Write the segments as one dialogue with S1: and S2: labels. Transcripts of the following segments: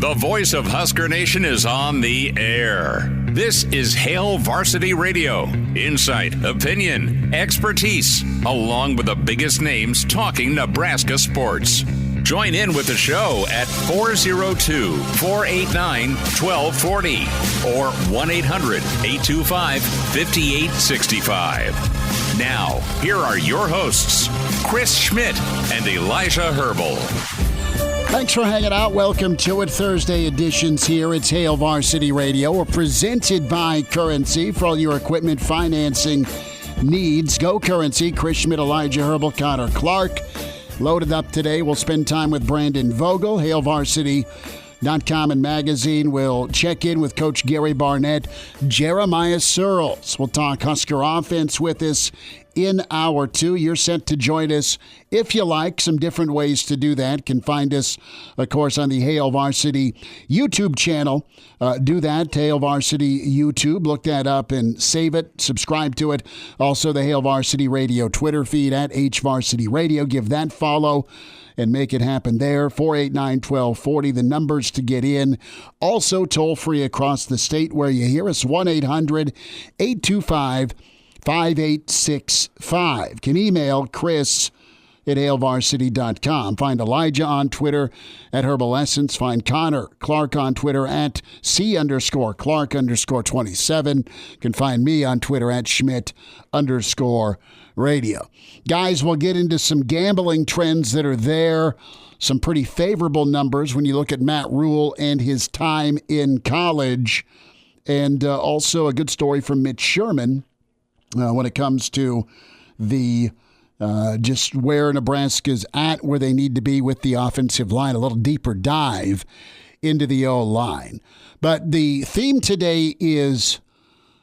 S1: The voice of Husker Nation is on the air. This is Hail Varsity Radio. Insight, opinion, expertise, along with the biggest names talking Nebraska sports. Join in with the show at 402-489-1240 or 1-800-825-5865. Now, here are your hosts, Chris Schmidt and Elijah Herbel.
S2: Thanks for hanging out. Welcome to it. Thursday editions here. It's Hail Varsity Radio. We're presented by Currency for all your equipment financing needs. Go Currency. Chris Schmidt, Elijah Herbel, Connor Clark. Loaded up today. We'll spend time with Brandon Vogel, HailVarsity.com and magazine. We'll check in with Coach Gary Barnett. Jeremiah Sirles will talk Husker offense with us in hour two. You're set to join us if you like. Some different ways to do that. Can find us, of course, on the Hail Varsity YouTube channel. Do that, Hail Varsity YouTube. Look that up and save it. Subscribe to it. Also, the Hail Varsity Radio Twitter feed at HVarsity Radio. Give that follow and make it happen there. 489-1240, the numbers to get in. Also, toll free across the state where you hear us, 1-800-825-5865. Can email Chris at HailVarsity.com. Find Elijah on Twitter at Herbal Essence. Find Connor Clark on Twitter at C_Clark_27. Can find me on Twitter at Schmidt_radio. Guys, we'll get into some gambling trends that are there. Some pretty favorable numbers when you look at Matt Rhule and his time in college. And also a good story from Mitch Sherman when it comes to the just where Nebraska's at, where they need to be with the offensive line, a little deeper dive into the O-line. But the theme today is,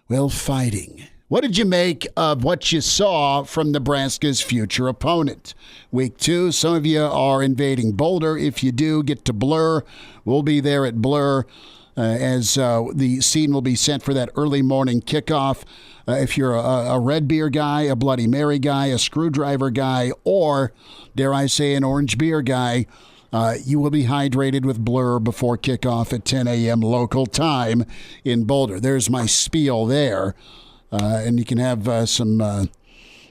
S2: well, fighting. What did you make of what you saw from Nebraska's future opponent? Week 2, some of you are invading Boulder. If you do, get to Blur. We'll be there at Blur as the scene will be set for that early morning kickoff. If you're a red beer guy, a Bloody Mary guy, a screwdriver guy, or, dare I say, an orange beer guy, you will be hydrated with Blur before kickoff at 10 a.m. local time in Boulder. There's my spiel there. And you can have some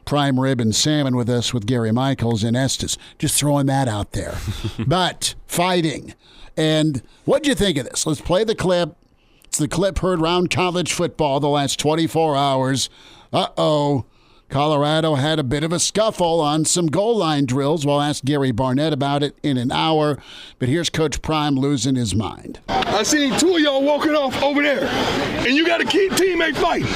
S2: prime rib and salmon with us with Gary Michaels in Estes. Just throwing that out there. But fighting. And what'd you think of this? Let's play the clip. It's the clip heard around college football the last 24 hours. Colorado had a bit of a scuffle on some goal line drills. We'll ask Gary Barnett about it in an hour. But here's Coach Prime losing his mind.
S3: I seen two of y'all walking off over there, and you got to keep teammate fighting.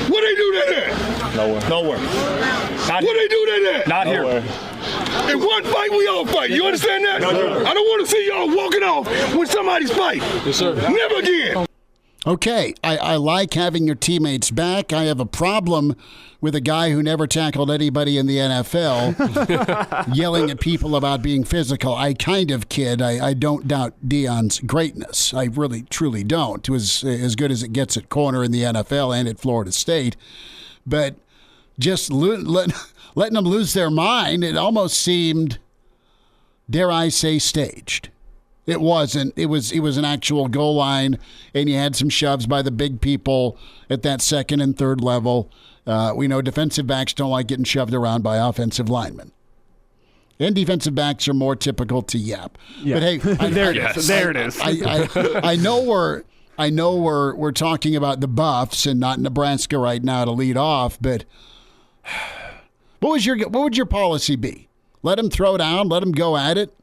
S3: What they do that at?
S4: Nowhere.
S3: What they do that at?
S4: Not here.
S3: In one fight, we all fight. You understand that?
S4: No, sir.
S3: I don't want to see y'all walking off when somebody's fighting.
S4: Yes, sir.
S3: Never again.
S2: Okay, I like having your teammates back. I have a problem with a guy who never tackled anybody in the NFL yelling at people about being physical. I kind of kid. I don't doubt Deion's greatness. I really, truly don't. It was as good as it gets at corner in the NFL and at Florida State. But just letting them lose their mind, it almost seemed, dare I say, staged. It wasn't. It was an actual goal line, and you had some shoves by the big people at that second and third level. We know defensive backs don't like getting shoved around by offensive linemen. And defensive backs are more typical to yap.
S4: Yeah.
S2: But hey,
S4: there it is.
S2: I know we're talking about the Buffs and not Nebraska right now to lead off, but what would your policy be? Let them throw down, let them go at it.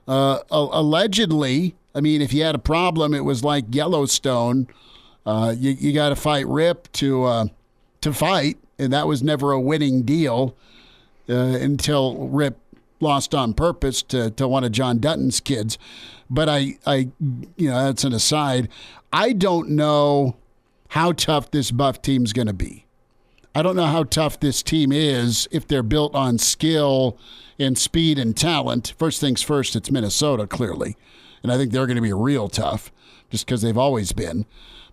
S2: Allegedly, I mean, if you had a problem, it was like Yellowstone. You got to fight Rip to fight, and that was never a winning deal until Rip lost on purpose to one of John Dutton's kids. But that's an aside. I don't know how tough this Buff team's going to be. I don't know how tough this team is if they're built on skill and speed and talent. First things first, it's Minnesota, clearly. And I think they're going to be real tough just because they've always been.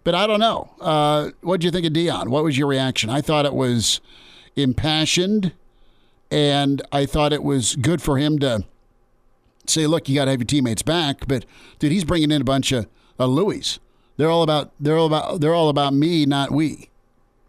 S2: But I don't know. What did you think of Deion? What was your reaction? I thought it was impassioned, and I thought it was good for him to say, look, you got to have your teammates back. But dude, he's bringing in a bunch of Louis. They're all about me, not we.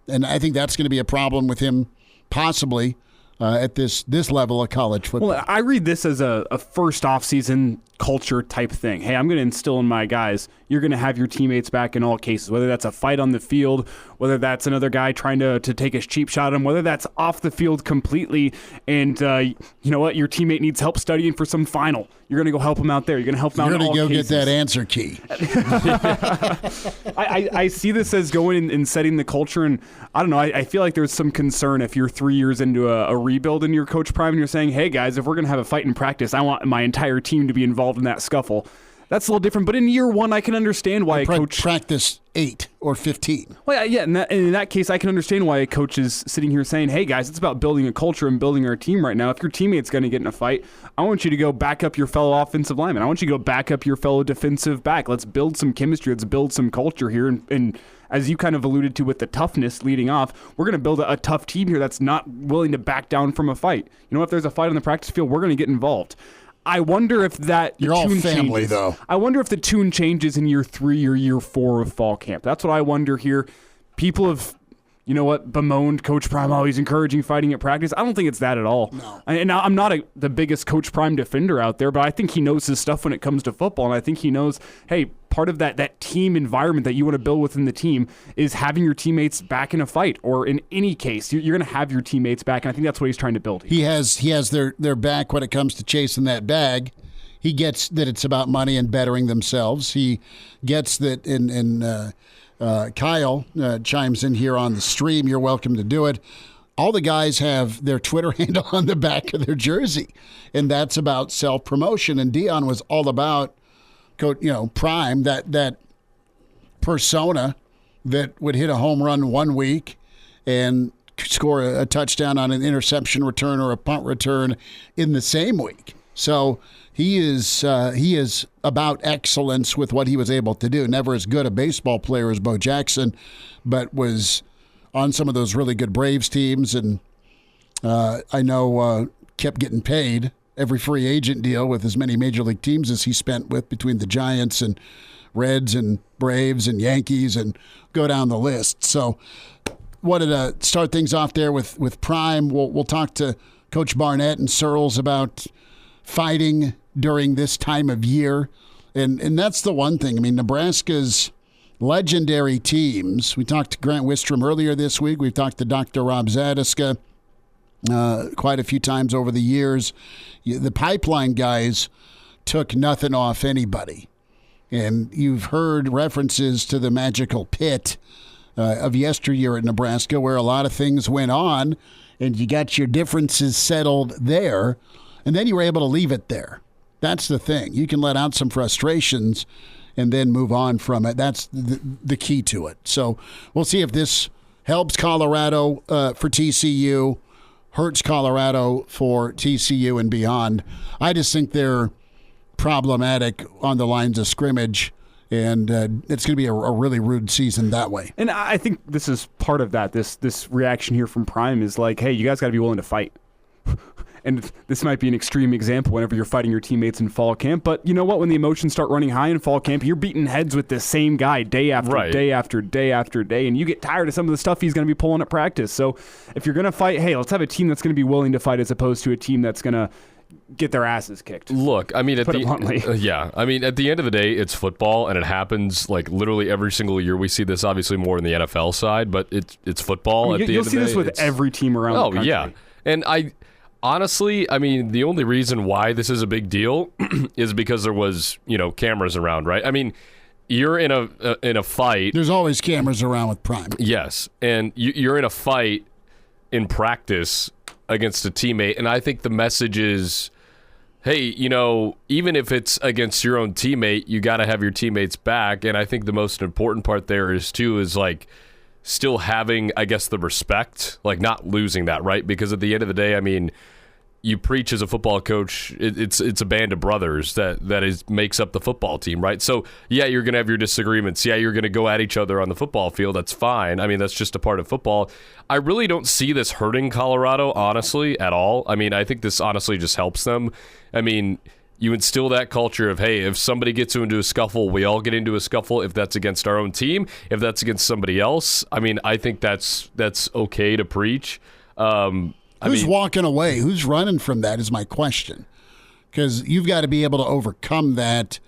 S2: And I think that's going to be a problem with him possibly at this level of college football.
S4: Well, I read this as a first off-season culture type thing. Hey, I'm going to instill in my guys, you're going to have your teammates back in all cases, whether that's a fight on the field, whether that's another guy trying to take a cheap shot at him, whether that's off the field completely, and you know what, your teammate needs help studying for some final. You're going to go help him out there. You're going to help him out in all cases.
S2: You're going to go get that answer key.
S4: I see this as going and setting the culture, and I don't know, I feel like there's some concern if you're 3 years into a rebuild in your coach prime and you're saying, hey guys, if we're going to have a fight in practice, I want my entire team to be involved in that scuffle. That's a little different, but in year one, I can understand why a coach
S2: practice 8 or 15.
S4: Well, yeah, in that case, I can understand why a coach is sitting here saying, "Hey, guys, it's about building a culture and building our team right now. If your teammate's going to get in a fight, I want you to go back up your fellow offensive lineman. I want you to go back up your fellow defensive back. Let's build some chemistry. Let's build some culture here." And as you kind of alluded to with the toughness leading off, we're going to build a tough team here that's not willing to back down from a fight. You know, if there's a fight on the practice field, we're going to get involved. I wonder if
S2: you're all family,
S4: changes.
S2: Though.
S4: I wonder if the tune changes in year 3 or year 4 of fall camp. That's what I wonder here. People have, you know what, bemoaned Coach Prime always encouraging fighting at practice. I don't think it's that at all.
S2: No.
S4: And I'm not the biggest Coach Prime defender out there, but I think he knows his stuff when it comes to football, and I think he knows, hey, part of that team environment that you want to build within the team is having your teammates back in a fight, or in any case, you're going to have your teammates back, and I think that's what he's trying to build here.
S2: He has their back when it comes to chasing that bag. He gets that it's about money and bettering themselves. He gets that, Kyle chimes in here on the stream. You're welcome to do it. All the guys have their Twitter handle on the back of their jersey, and that's about self-promotion. And Deion was all about, Prime, that persona that would hit a home run one week and score a touchdown on an interception return or a punt return in the same week. So he is about excellence with what he was able to do. Never as good a baseball player as Bo Jackson, but was on some of those really good Braves teams, and I know kept getting paid every free agent deal with as many major league teams as he spent with, between the Giants and Reds and Braves and Yankees, and go down the list. So wanted to start things off there with Prime. We'll talk to Coach Barnett and Sirles about fighting during this time of year. And that's the one thing. I mean, Nebraska's legendary teams. We talked to Grant Wistrom earlier this week. We've talked to Dr. Rob Zadiska quite a few times over the years. The pipeline guys took nothing off anybody. And you've heard references to the magical pit of yesteryear at Nebraska, where a lot of things went on, and you got your differences settled there, and then you were able to leave it there. That's the thing. You can let out some frustrations and then move on from it. That's the key to it. So we'll see if this helps Colorado for TCU, hurts Colorado for TCU and beyond. I just think they're problematic on the lines of scrimmage, and it's going to be a really rude season that way.
S4: And I think this is part of that. This reaction here from Prime is like, hey, you guys got to be willing to fight. And this might be an extreme example whenever you're fighting your teammates in fall camp. But you know what? When the emotions start running high in fall camp, you're beating heads with the same guy day after day after day after day. And you get tired of some of the stuff he's going to be pulling at practice. So if you're going to fight, hey, let's have a team that's going to be willing to fight as opposed to a team that's going to get their asses kicked.
S5: Look, I mean,
S4: put it bluntly.
S5: I mean, at the end of the day, it's football, and it happens like literally every single year. We see this obviously more in the NFL side, but it's football. At the
S4: You'll
S5: end of
S4: see
S5: the day,
S4: this with every team around the country.
S5: Yeah. And honestly, I mean, the only reason why this is a big deal is because there was, cameras around, right? I mean, you're in a fight.
S2: There's always cameras around with Prime.
S5: Yes, and you're in a fight in practice against a teammate, and I think the message is, hey, even if it's against your own teammate, you got to have your teammates back. And I think the most important part there is like still having, I guess, the respect, like not losing that, right? Because at the end of the day, I mean, you preach as a football coach, it's a band of brothers that makes up the football team, right? So, yeah, you're going to have your disagreements. Yeah, you're going to go at each other on the football field. That's fine. I mean, that's just a part of football. I really don't see this hurting Colorado, honestly, at all. I mean, I think this honestly just helps them. I mean, You instill that culture of, hey, if somebody gets into a scuffle, we all get into a scuffle. If that's against our own team, if that's against somebody else, I mean, I think that's okay to preach.
S2: Who's walking away? Who's running from that is my question. Because you've got to be able to overcome that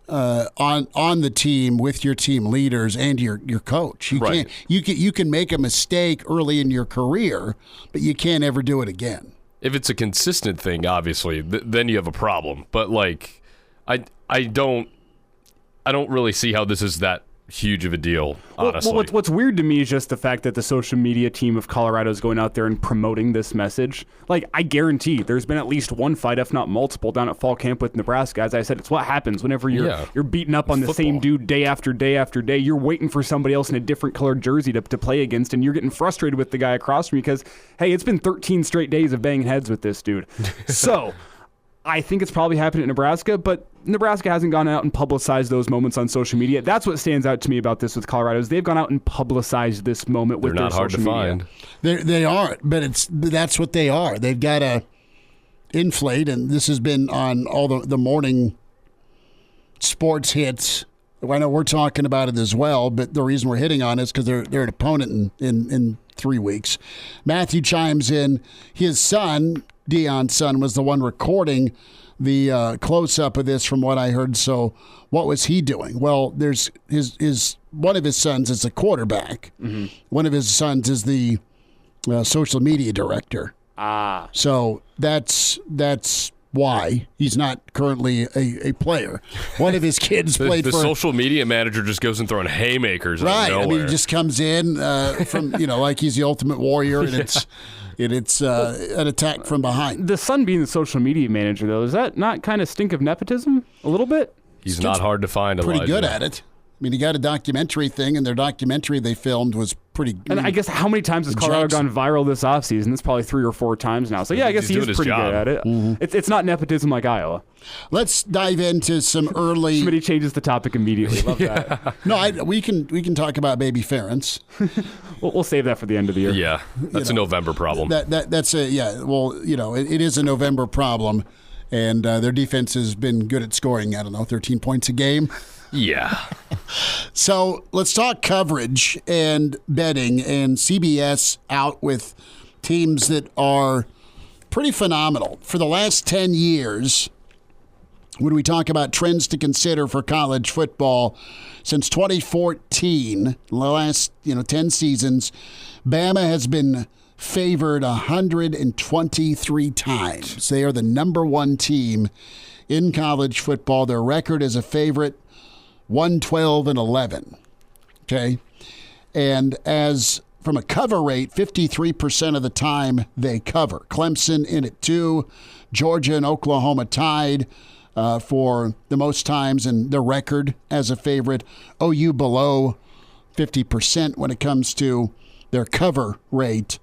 S2: on the team with your team leaders and your coach. You can make a mistake early in your career, but you can't ever do it again.
S5: If it's a consistent thing, obviously, then you have a problem. But like, I don't really see how this is that huge of a deal, honestly.
S4: Well, what's weird to me is just the fact that the social media team of Colorado is going out there and promoting this message. Like, I guarantee there's been at least one fight, if not multiple, down at fall camp with Nebraska. As I said, it's what happens whenever you're beating up on the same dude day after day after day. You're waiting for somebody else in a different colored jersey to play against, and you're getting frustrated with the guy across from you because, hey, it's been 13 straight days of banging heads with this dude. So I think it's probably happened at Nebraska, but Nebraska hasn't gone out and publicized those moments on social media. That's what stands out to me about this with Colorado is they've gone out and publicized this moment with their social media.
S5: They're not hard to find.
S2: They aren't, but that's what they are. They've got to inflate, and this has been on all the morning sports hits. I know we're talking about it as well, but the reason we're hitting on it is because they're an opponent in 3 weeks. Matthew chimes in. His son, Deion's son, was the one recording the close-up of this from what I heard. So what was he doing? Well, there's his one of his sons is a quarterback. Mm-hmm. One of his sons is the social media director. So that's why he's not currently a player. One of his kids played
S5: the
S2: for
S5: social media manager. Just goes and throwing haymakers out of nowhere.
S2: I mean, he just comes in from like he's the ultimate warrior, and it's an attack from behind.
S4: The son being the social media manager, though, does that not kind of stink of nepotism a little bit?
S5: He's not hard to find.
S2: Pretty good at it. I mean, he got a documentary thing, and their documentary they filmed was pretty.
S4: And I guess how many times has Colorado gone viral this offseason? It's probably 3 or 4 times now. So, yeah, I guess he's pretty good at it. Mm-hmm. It's not nepotism like Iowa.
S2: Let's dive into some early.
S4: Somebody changes the topic immediately. Love that.
S2: No, we can talk about baby Ferentz.
S4: We'll save that for the end of the year.
S5: Yeah, that's a November problem.
S2: That's a Well, it is a November problem, and their defense has been good at scoring. 13 points a game.
S5: Yeah.
S2: So let's talk coverage and betting, and CBS out with teams that are pretty phenomenal. For the last 10 years, when we talk about trends to consider for college football, since 2014, the last 10 seasons, Bama has been favored 123 times. They are the number one team in college football. Their record as a favorite, 112-11. Okay. And as from a cover rate, 53% of the time they cover. Clemson in at 2, Georgia and Oklahoma tied for the most times in their record as a favorite. OU below 50% when it comes to their cover rate.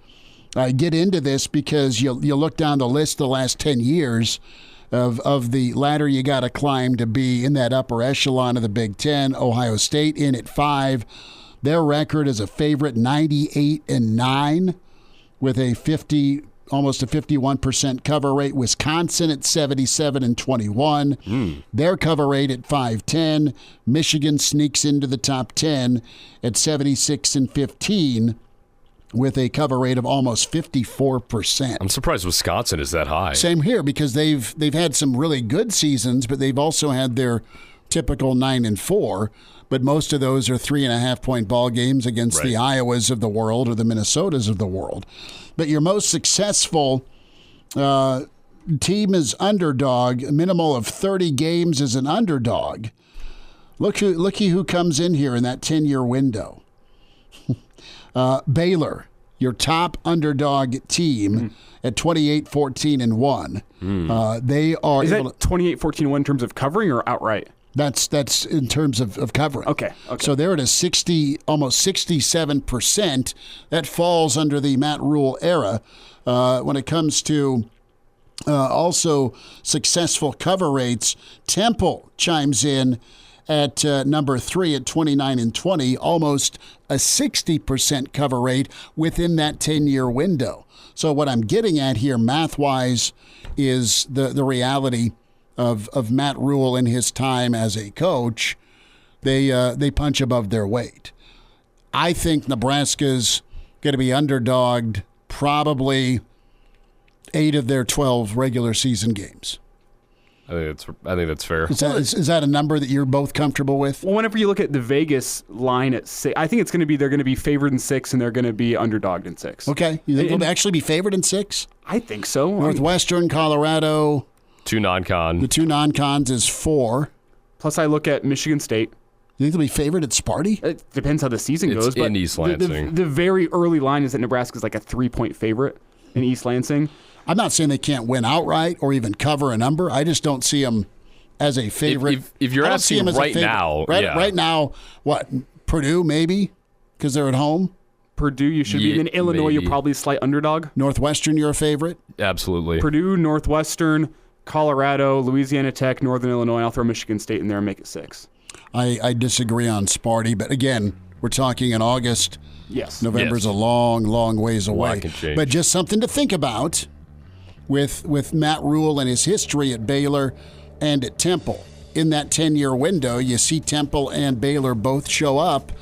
S2: I get into this because you look down the list the last 10 years of the ladder you got to climb to be in that upper echelon of the Big Ten. Ohio State in at 5. Their record is a favorite, 98-9, with almost a 51% cover rate. Wisconsin at 77-21. Their cover rate at 5-10. Michigan sneaks into the top 10 at 76-15. With a cover rate of almost 54%.
S5: I'm surprised Wisconsin is that high.
S2: Same here, because they've had some really good seasons, but they've also had their typical 9-4. But most of those are 3.5-point ball games against the Iowas of the world or the Minnesotas of the world. But your most successful team is underdog. A minimal of 30 games as an underdog. Look who comes in here in that 10-year window. Baylor, your top underdog team at 28-14-1. They are.
S4: Is that 28-14-1 in terms of covering or outright?
S2: That's in terms of covering.
S4: Okay.
S2: So they're at almost 67%. That falls under the Matt Rhule era. When it comes to also successful cover rates, Temple chimes in at number 3 at 29-20, almost a 60% cover rate within that 10-year window. So what I'm getting at here, math-wise, is the reality of Matt Rhule in his time as a coach, they punch above their weight. I think Nebraska's going to be underdogged probably 8 of their 12 regular season games.
S5: I think that's fair.
S2: Is that a number that you're both comfortable with?
S4: Well, whenever you look at the Vegas line at 6, I think they're going to be favored in 6 and they're going to be underdogged in 6.
S2: Okay. You think they'll actually be favored in 6?
S4: I think so.
S2: Northwestern, Colorado.
S5: 2 non-con.
S2: The 2 non-cons is 4.
S4: Plus, I look at Michigan State.
S2: You think they'll be favored at Sparty?
S4: It depends how the season goes.
S5: It's in East Lansing.
S4: The very early line is that Nebraska's like a 3-point favorite in East Lansing.
S2: I'm not saying they can't win outright or even cover a number. I just don't see them as a favorite.
S5: If you're asking right now,
S2: right now, what, Purdue maybe because they're at home?
S4: Purdue, you should be. And then Illinois, you're probably a slight underdog.
S2: Northwestern, you're a favorite?
S5: Absolutely.
S4: Purdue, Northwestern, Colorado, Louisiana Tech, Northern Illinois, and I'll throw Michigan State in there and make it 6.
S2: I disagree on Sparty, but again, we're talking in August.
S4: Yes.
S2: November's a long, long ways away.
S5: A lot can change.
S2: But just something to think about with Matt Rhule and his history at Baylor and at Temple. In that 10-year window, you see Temple and Baylor both show up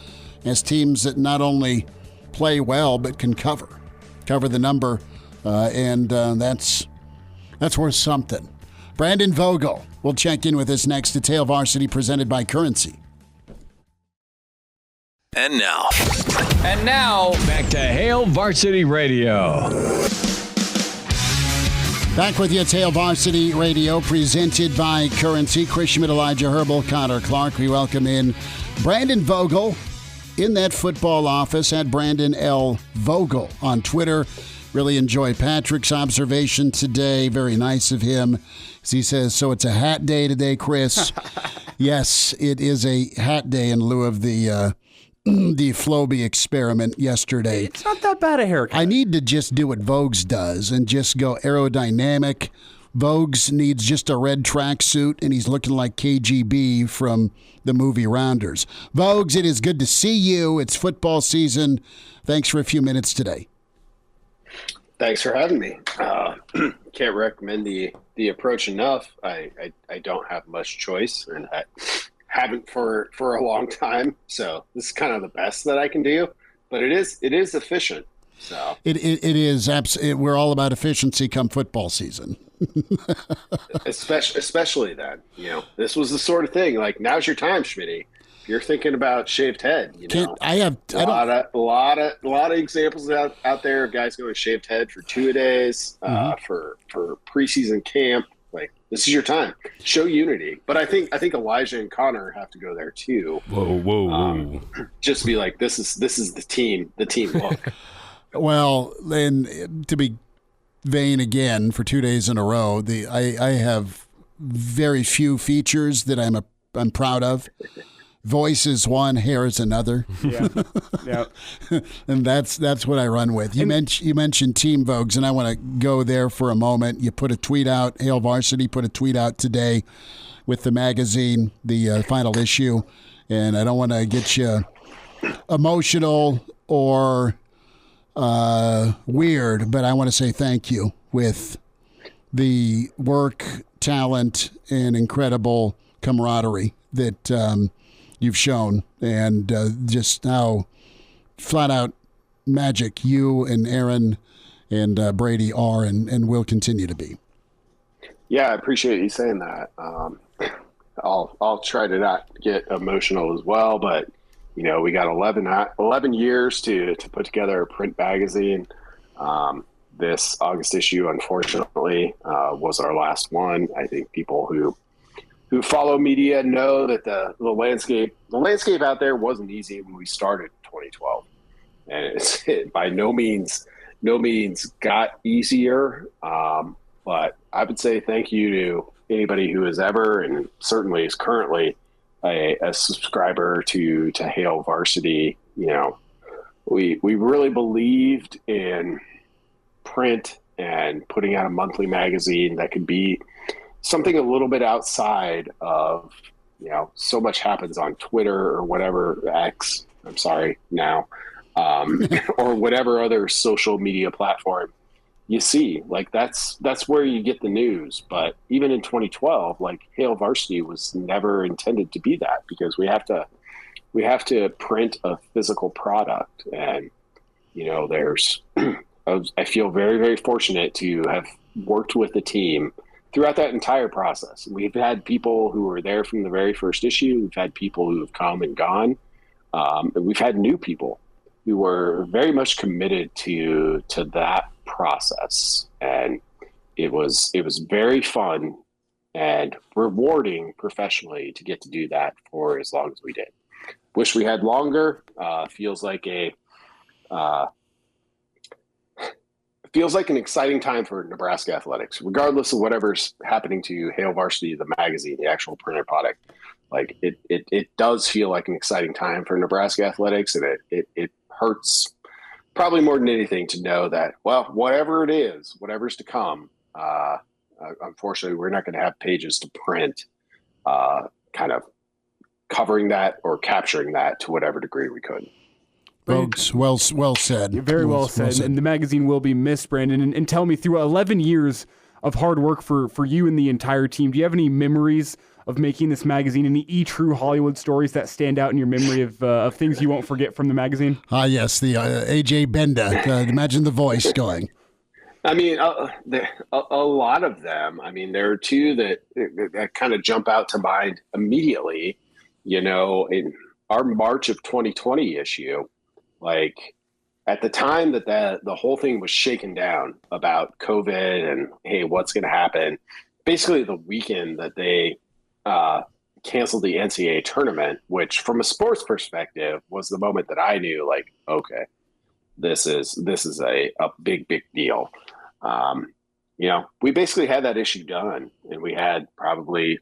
S2: as teams that not only play well but can cover the number, and that's worth something. Brandon Vogel will check in with us next to Hail Varsity, presented by Currency.
S6: And now, back to Hail Varsity Radio.
S2: Back with you at Hail Varsity Radio, presented by Currency. Chris Schmidt, Elijah Herbel, Connor Clark. We welcome in Brandon Vogel in that football office at Brandon L. Vogel on Twitter. Really enjoy Patrick's observation today. Very nice of him. As he says, so it's a hat day today, Chris. Yes, it is a hat day in lieu of the Floby experiment yesterday.
S4: It's not that bad a haircut.
S2: I need to just do what Vogues does and just go aerodynamic. Vogues needs just a red tracksuit, and he's looking like KGB from the movie Rounders. Vogues, it is good to see you. It's football season. Thanks for a few minutes today.
S7: Thanks for having me. Can't recommend the approach enough. I don't have much choice, and I haven't for a long time. So this is kind of the best that I can do, but it is efficient. So
S2: it is we're all about efficiency come football season.
S7: especially that, this was the sort of thing, like, now's your time, Schmitty. You're thinking about shaved head, a lot of examples out there of guys going shaved head for 2-a-days, for preseason camp. Like, this is your time. Show unity. But I think Elijah and Connor have to go there too.
S5: Whoa.
S7: Just be like, this is the team look.
S2: Well, and to be vain again for 2 days in a row, I have very few features that I'm proud of. Voice is one, hair is another. Yeah. And that's what I run with. You mentioned Team Vogues, and I want to go there for a moment. You put a tweet out, Hail Varsity put a tweet out today with the magazine, the final issue, and I don't want to get you emotional or weird, but I want to say thank you with the work, talent, and incredible camaraderie that you've shown, and just how flat out magic you and Aaron and Brady are and will continue to be.
S7: Yeah, I appreciate you saying that. I'll try to not get emotional as well, but we got 11 years to put together a print magazine. This August issue, unfortunately, was our last one. I think people who follow media know that the landscape out there wasn't easy when we started in 2012, and it by no means got easier. But I would say thank you to anybody who has ever, and certainly is currently, a subscriber to Hail Varsity. We really believed in print and putting out a monthly magazine that could be something a little bit outside of, so much happens on Twitter or whatever, X, I'm sorry now, or whatever other social media platform you see, like that's where you get the news. But even in 2012, like Hail Varsity was never intended to be that, because we have to print a physical product. And, there's, I feel very, very fortunate to have worked with the team throughout that entire process. We've had people who were there from the very first issue. We've had people who have come and gone. And we've had new people who were very much committed to that process. And it was very fun and rewarding professionally to get to do that for as long as we did. Wish we had longer. Feels like an exciting time for Nebraska athletics, regardless of whatever's happening to Hail Varsity, the magazine, the actual printed product. Like it does feel like an exciting time for Nebraska athletics, and it hurts probably more than anything to know that, well, whatever it is, whatever's to come, unfortunately, we're not going to have pages to print, kind of covering that or capturing that to whatever degree we could.
S2: Folks, well said.
S4: Very well said. And the magazine will be missed, Brandon. And tell me, through 11 years of hard work for you and the entire team, do you have any memories of making this magazine, any true Hollywood stories that stand out in your memory of things you won't forget from the magazine?
S2: Yes, the A.J. Benda. Imagine the voice going.
S7: I mean, a lot of them. I mean, there are two that kind of jump out to mind immediately. In our March of 2020 issue, like at the time that the whole thing was shaken down about COVID and, hey, what's going to happen? Basically, the weekend that they canceled the NCAA tournament, which from a sports perspective was the moment that I knew, like, okay, this is a big deal. We basically had that issue done, and we had probably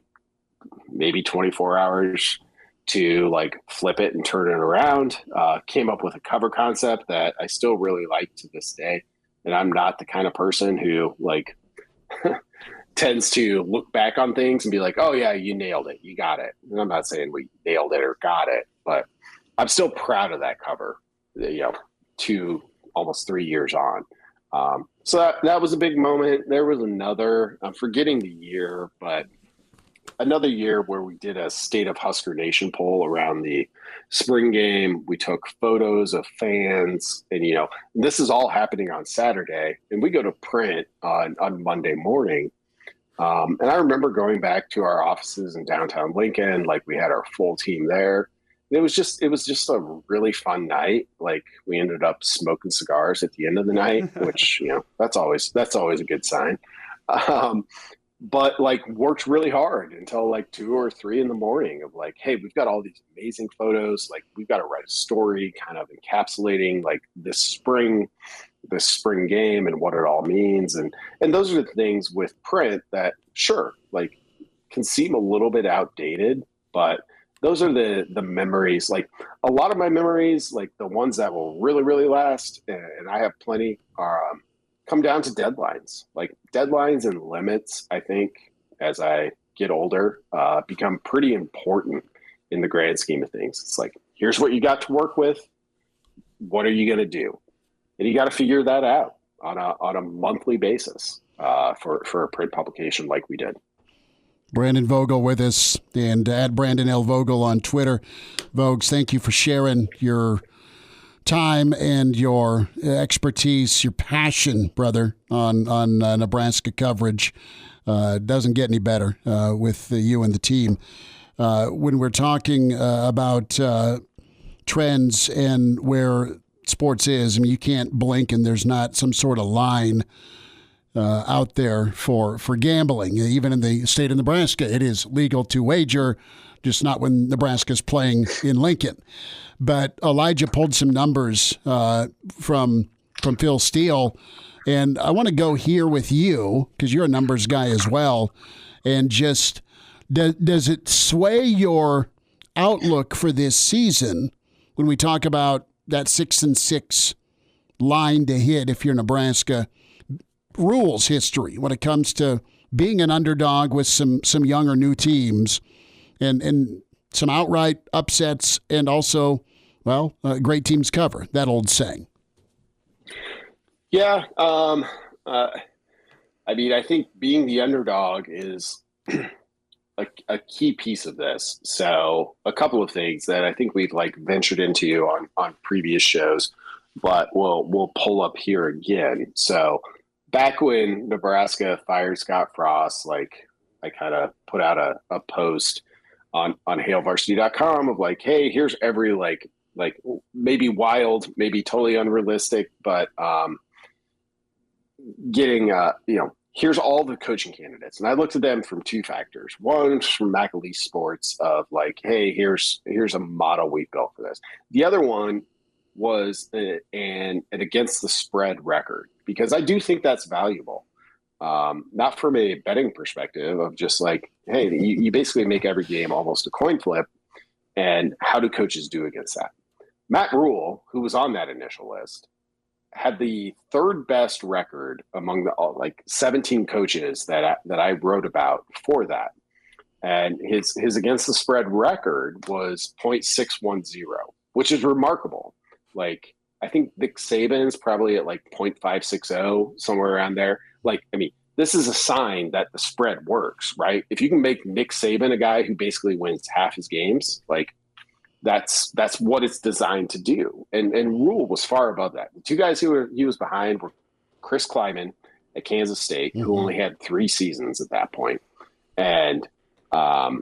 S7: maybe 24 hours to like flip it and turn it around. Came up with a cover concept that I still really like to this day. And I'm not the kind of person who like tends to look back on things and be like, oh yeah, you nailed it. You got it. And I'm not saying we nailed it or got it, but I'm still proud of that cover, almost 3 years on. So that was a big moment. There was another, I'm forgetting the year, but another year where we did a State of Husker Nation poll around the spring game. We took photos of fans, and this is all happening on Saturday, and we go to print on Monday morning. And I remember going back to our offices in downtown Lincoln, like we had our full team there. And it was just a really fun night. Like we ended up smoking cigars at the end of the night, which that's always a good sign. But like worked really hard until like 2 or 3 in the morning of like, hey, we've got all these amazing photos. Like we've got to write a story kind of encapsulating like this spring game and what it all means. And those are the things with print that sure, like can seem a little bit outdated, but those are the memories. Like a lot of my memories, like the ones that will really, really last, and I have plenty, are come down to deadlines. Like deadlines and limits, I think, as I get older, become pretty important in the grand scheme of things. It's like, here's what you got to work with. What are you going to do? And you got to figure that out on a monthly basis for a print publication like we did.
S2: Brandon Vogel with us, and at Brandon L. Vogel on Twitter. Vogues, thank you for sharing your time and your expertise, your passion, brother, on Nebraska coverage. Doesn't get any better with you and the team. When we're talking about trends and where sports is, I mean, you can't blink and there's not some sort of line out there for gambling. Even in the state of Nebraska, it is legal to wager, just not when Nebraska's playing in Lincoln. But Elijah pulled some numbers from Phil Steele, and I want to go here with you because you're a numbers guy as well. And just does it sway your outlook for this season when we talk about that 6-6 line to hit if you're Nebraska? Rules history when it comes to being an underdog with some younger new teams and some outright upsets, and also, great teams cover, that old saying.
S7: Yeah. I mean, I think being the underdog is a key piece of this. So a couple of things that I think we've like ventured into on previous shows, but we'll pull up here again. So back when Nebraska fired Scott Frost, like I kind of put out a post on HailVarsity.com of like, hey, here's every like maybe wild, maybe totally unrealistic, but getting here's all the coaching candidates. And I looked at them from two factors. One from McAlee Sports of like, hey, here's a model we built for this. The other one was an against the spread record, because I do think that's valuable. Not from a betting perspective of just like, hey, you basically make every game almost a coin flip. And how do coaches do against that? Matt Rhule, who was on that initial list, had the third best record among the 17 coaches that I wrote about for that. And his against the spread record was 0.610, which is remarkable. Like, I think Nick Saban's probably at like 0.560, somewhere around there. Like, I mean, this is a sign that the spread works, right? If you can make Nick Saban a guy who basically wins half his games, like that's what it's designed to do. And Rhule was far above that. The two guys he was behind were Chris Kleiman at Kansas State, who only had 3 seasons at that point, and Kalani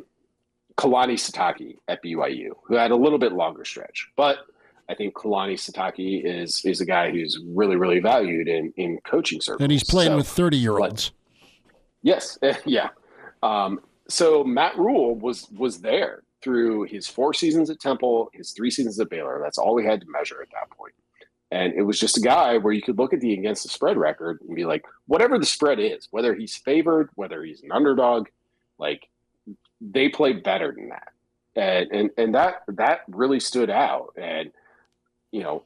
S7: Sitake at BYU, who had a little bit longer stretch. But I think Kalani Sitake is a guy who's really, really valued in coaching circles.
S2: And he's playing with 30-year-olds.
S7: Yes. Yeah. So Matt Rhule was there through his 4 seasons at Temple, his 3 seasons at Baylor. That's all we had to measure at that point. And it was just a guy where you could look at the against the spread record and be like, whatever the spread is, whether he's favored, whether he's an underdog, like they play better than that. And that really stood out. And the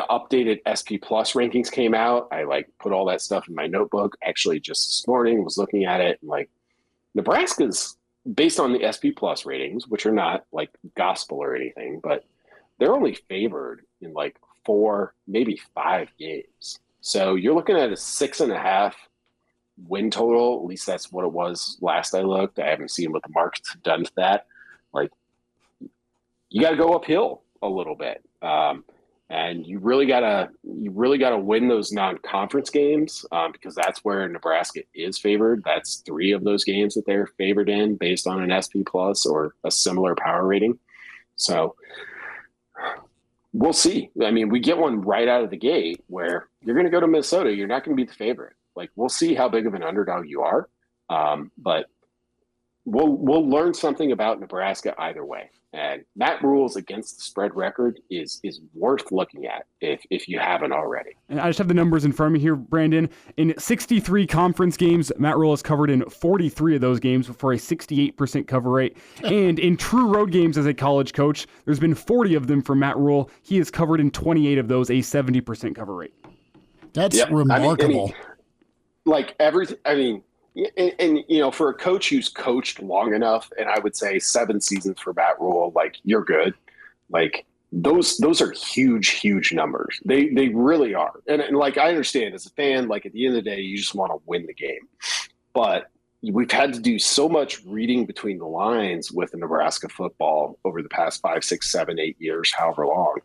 S7: updated SP Plus rankings came out. I like put all that stuff in my notebook. Actually, just this morning was looking at it, and like Nebraska's based on the SP Plus ratings, which are not like gospel or anything, but they're only favored in like 4, maybe 5 games. So you're looking at a 6.5 win total. At least that's what it was last I looked. I haven't seen what the markets have done to that. Like, you got to go uphill a little bit. And you really gotta win those non-conference games, because that's where Nebraska is favored. That's 3 of those games that they're favored in based on an SP Plus or a similar power rating. So we'll see. I mean, we get one right out of the gate where you're going to go to Minnesota. You're not going to be the favorite. Like, we'll see how big of an underdog you are. But we'll learn something about Nebraska either way. And Matt Rhule's against the spread record is worth looking at if you haven't already.
S4: And I just have the numbers in front of me here, Brandon. In 63 conference games, Matt Rhule has covered in 43 of those games for a 68% cover rate. And in true road games as a college coach, there's been 40 of them for Matt Rhule. He has covered in 28 of those, a 70% cover rate.
S2: That's remarkable.
S7: And for a coach who's coached long enough, and I would say 7 seasons for Matt Rhule, like, you're good. Like, those are huge numbers. They really are. And like, I understand as a fan, like, at the end of the day, you just want to win the game. But we've had to do so much reading between the lines with the Nebraska football over the past 5, 6, 7, 8 years, however long,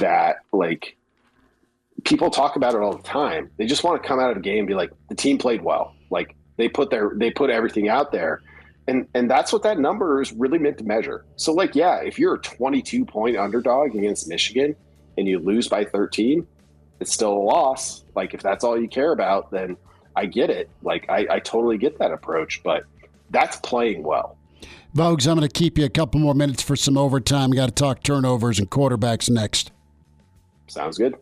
S7: that like people talk about it all the time. They just want to come out of the game and be like, the team played well. Like, they put everything out there. And that's what that number is really meant to measure. So, like, yeah, if you're a 22-point underdog against Michigan and you lose by 13, it's still a loss. Like, if that's all you care about, then I get it. Like, I totally get that approach, but that's playing well.
S2: Vogues, I'm going to keep you a couple more minutes for some overtime. We got to talk turnovers and quarterbacks next.
S7: Sounds good.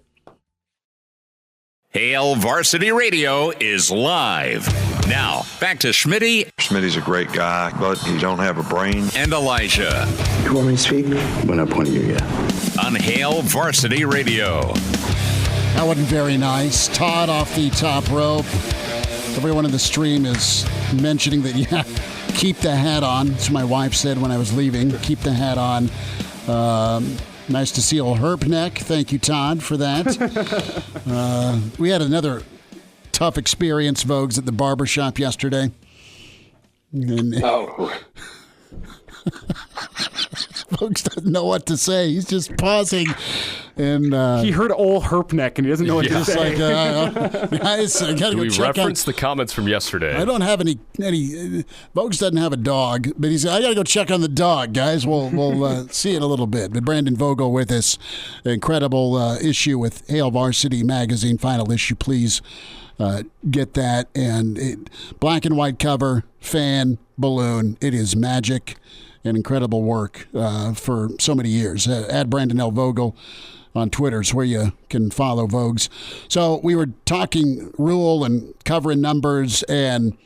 S1: Hail Varsity Radio is live. Now, back to Schmitty.
S8: Schmitty's a great guy, but he don't have a brain.
S1: And Elijah.
S9: You want me to speak? When I point at you, yeah.
S1: On Hail Varsity Radio.
S2: That wasn't very nice. Todd off the top rope. Everyone in the stream is mentioning that, yeah, keep the hat on. That's what my wife said when I was leaving. Keep the hat on. Nice to see old Herb neck. Thank you, Todd, for that. We had another tough experience, Vogues, at the barbershop yesterday?
S7: Oh.
S2: Vogues doesn't know what to say. He's just pausing. And
S4: he heard old Herpneck, and he doesn't know what to say.
S2: Guys, I gotta
S5: Do
S2: go
S5: we
S2: check
S5: reference the comments from yesterday?
S2: I don't have any. Vogues doesn't have a dog, but he said, I got to go check on the dog, guys. We'll see in a little bit. But Brandon Vogel with us. Incredible issue with Hail Varsity magazine, final issue. Please get that. And black and white cover, fan, balloon. It is magic and incredible work for so many years. At Brandon L. Vogel on Twitter is where you can follow Vogues. So we were talking Rhule and covering numbers, and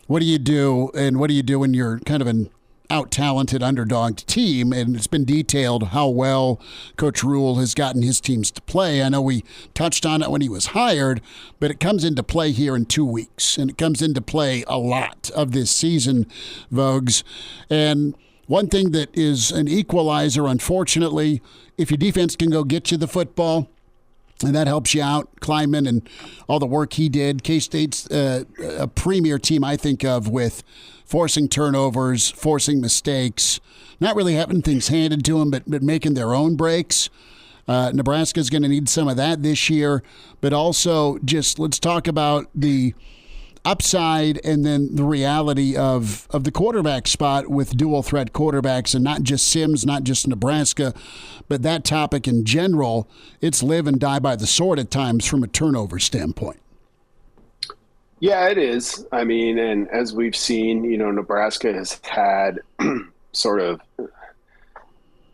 S2: what do you do? And what do you do when you're kind of an out-talented underdog team? And it's been detailed how well Coach Rhule has gotten his teams to play. I know we touched on it when he was hired, but it comes into play here in 2 weeks, and it comes into play a lot of this season, Vogues. And one thing that is an equalizer, unfortunately, if your defense can go get you the football, and that helps you out, Kleinman and all the work he did. K-State's a premier team, I think of, with forcing turnovers, forcing mistakes, not really having things handed to them, but making their own breaks. Nebraska's going to need some of that this year, but also just let's talk about the upside and then the reality of the quarterback spot with dual threat quarterbacks, and not just Sims, not just Nebraska, but that topic in general. It's live and die by the sword at times from a turnover standpoint.
S7: Yeah, it is. I mean, and as we've seen, Nebraska has had sort of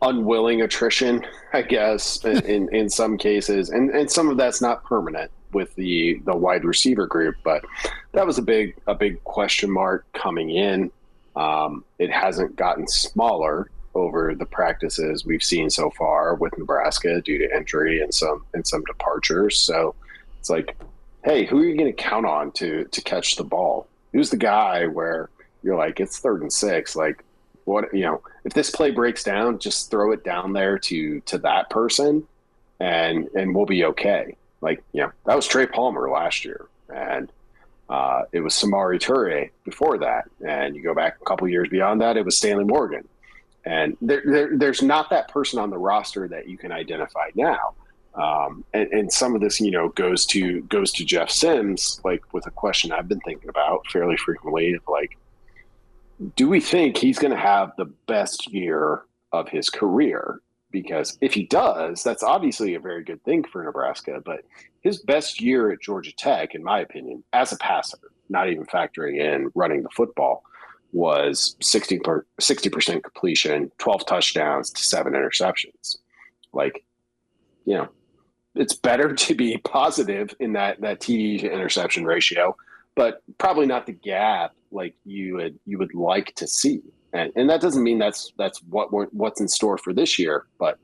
S7: unwilling attrition, I guess, in some cases, and some of that's not permanent with the wide receiver group, but that was a big question mark coming in. It hasn't gotten smaller over the practices we've seen so far with Nebraska due to injury and some departures. So it's like, hey, who are you going to count on to catch the ball? Who's the guy where you're like, it's 3rd and 6, like, what, if this play breaks down, just throw it down there to that person and we'll be okay. Like, that was Trey Palmer last year, and it was Samari Toure before that. And you go back a couple years beyond that, it was Stanley Morgan. And there's not that person on the roster that you can identify now. And some of this, goes to Jeff Sims, like with a question I've been thinking about fairly frequently, like, do we think he's going to have the best year of his career? Because if he does, that's obviously a very good thing for Nebraska. But his best year at Georgia Tech, in my opinion, as a passer, not even factoring in running the football, was 60% completion, 12 touchdowns to 7 interceptions. Like, it's better to be positive in that TD to interception ratio, but probably not the gap like you would like to see. And that doesn't mean that's what's in store for this year, but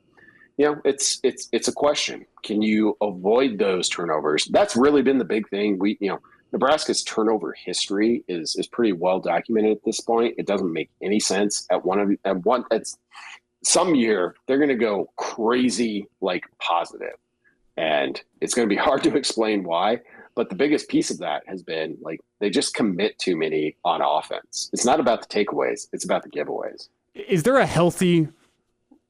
S7: it's a question. Can you avoid those turnovers? That's really been the big thing. Nebraska's turnover history is pretty well documented at this point. It doesn't make any sense at some year they're going to go crazy, like positive, and it's going to be hard to explain why. But the biggest piece of that has been like they just commit too many on offense. It's not about the takeaways; it's about the giveaways.
S4: Is there a healthy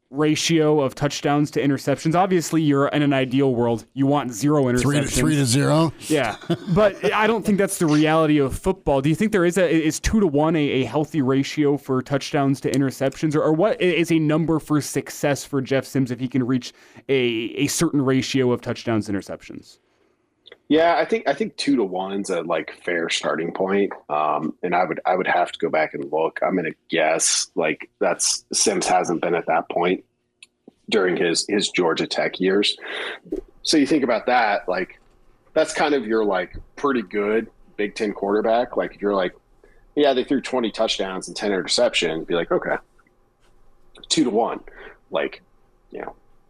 S4: ratio of touchdowns to interceptions? Obviously, you're in an ideal world. You want 0 interceptions.
S2: 3 to 0.
S4: Yeah, but I don't think that's the reality of football. Do you think is 2 to 1 a healthy ratio for touchdowns to interceptions, or what is a number for success for Jeff Sims if he can reach a certain ratio of touchdowns to interceptions?
S7: Yeah, I think 2 to 1's a like fair starting point. And I would have to go back and look. I'm going to guess like that's Sims hasn't been at that point during his Georgia Tech years. So you think about that, like that's kind of your like pretty good Big Ten quarterback. Like if you're like, yeah, they threw 20 touchdowns and 10 interceptions, be like, okay, 2 to 1, like,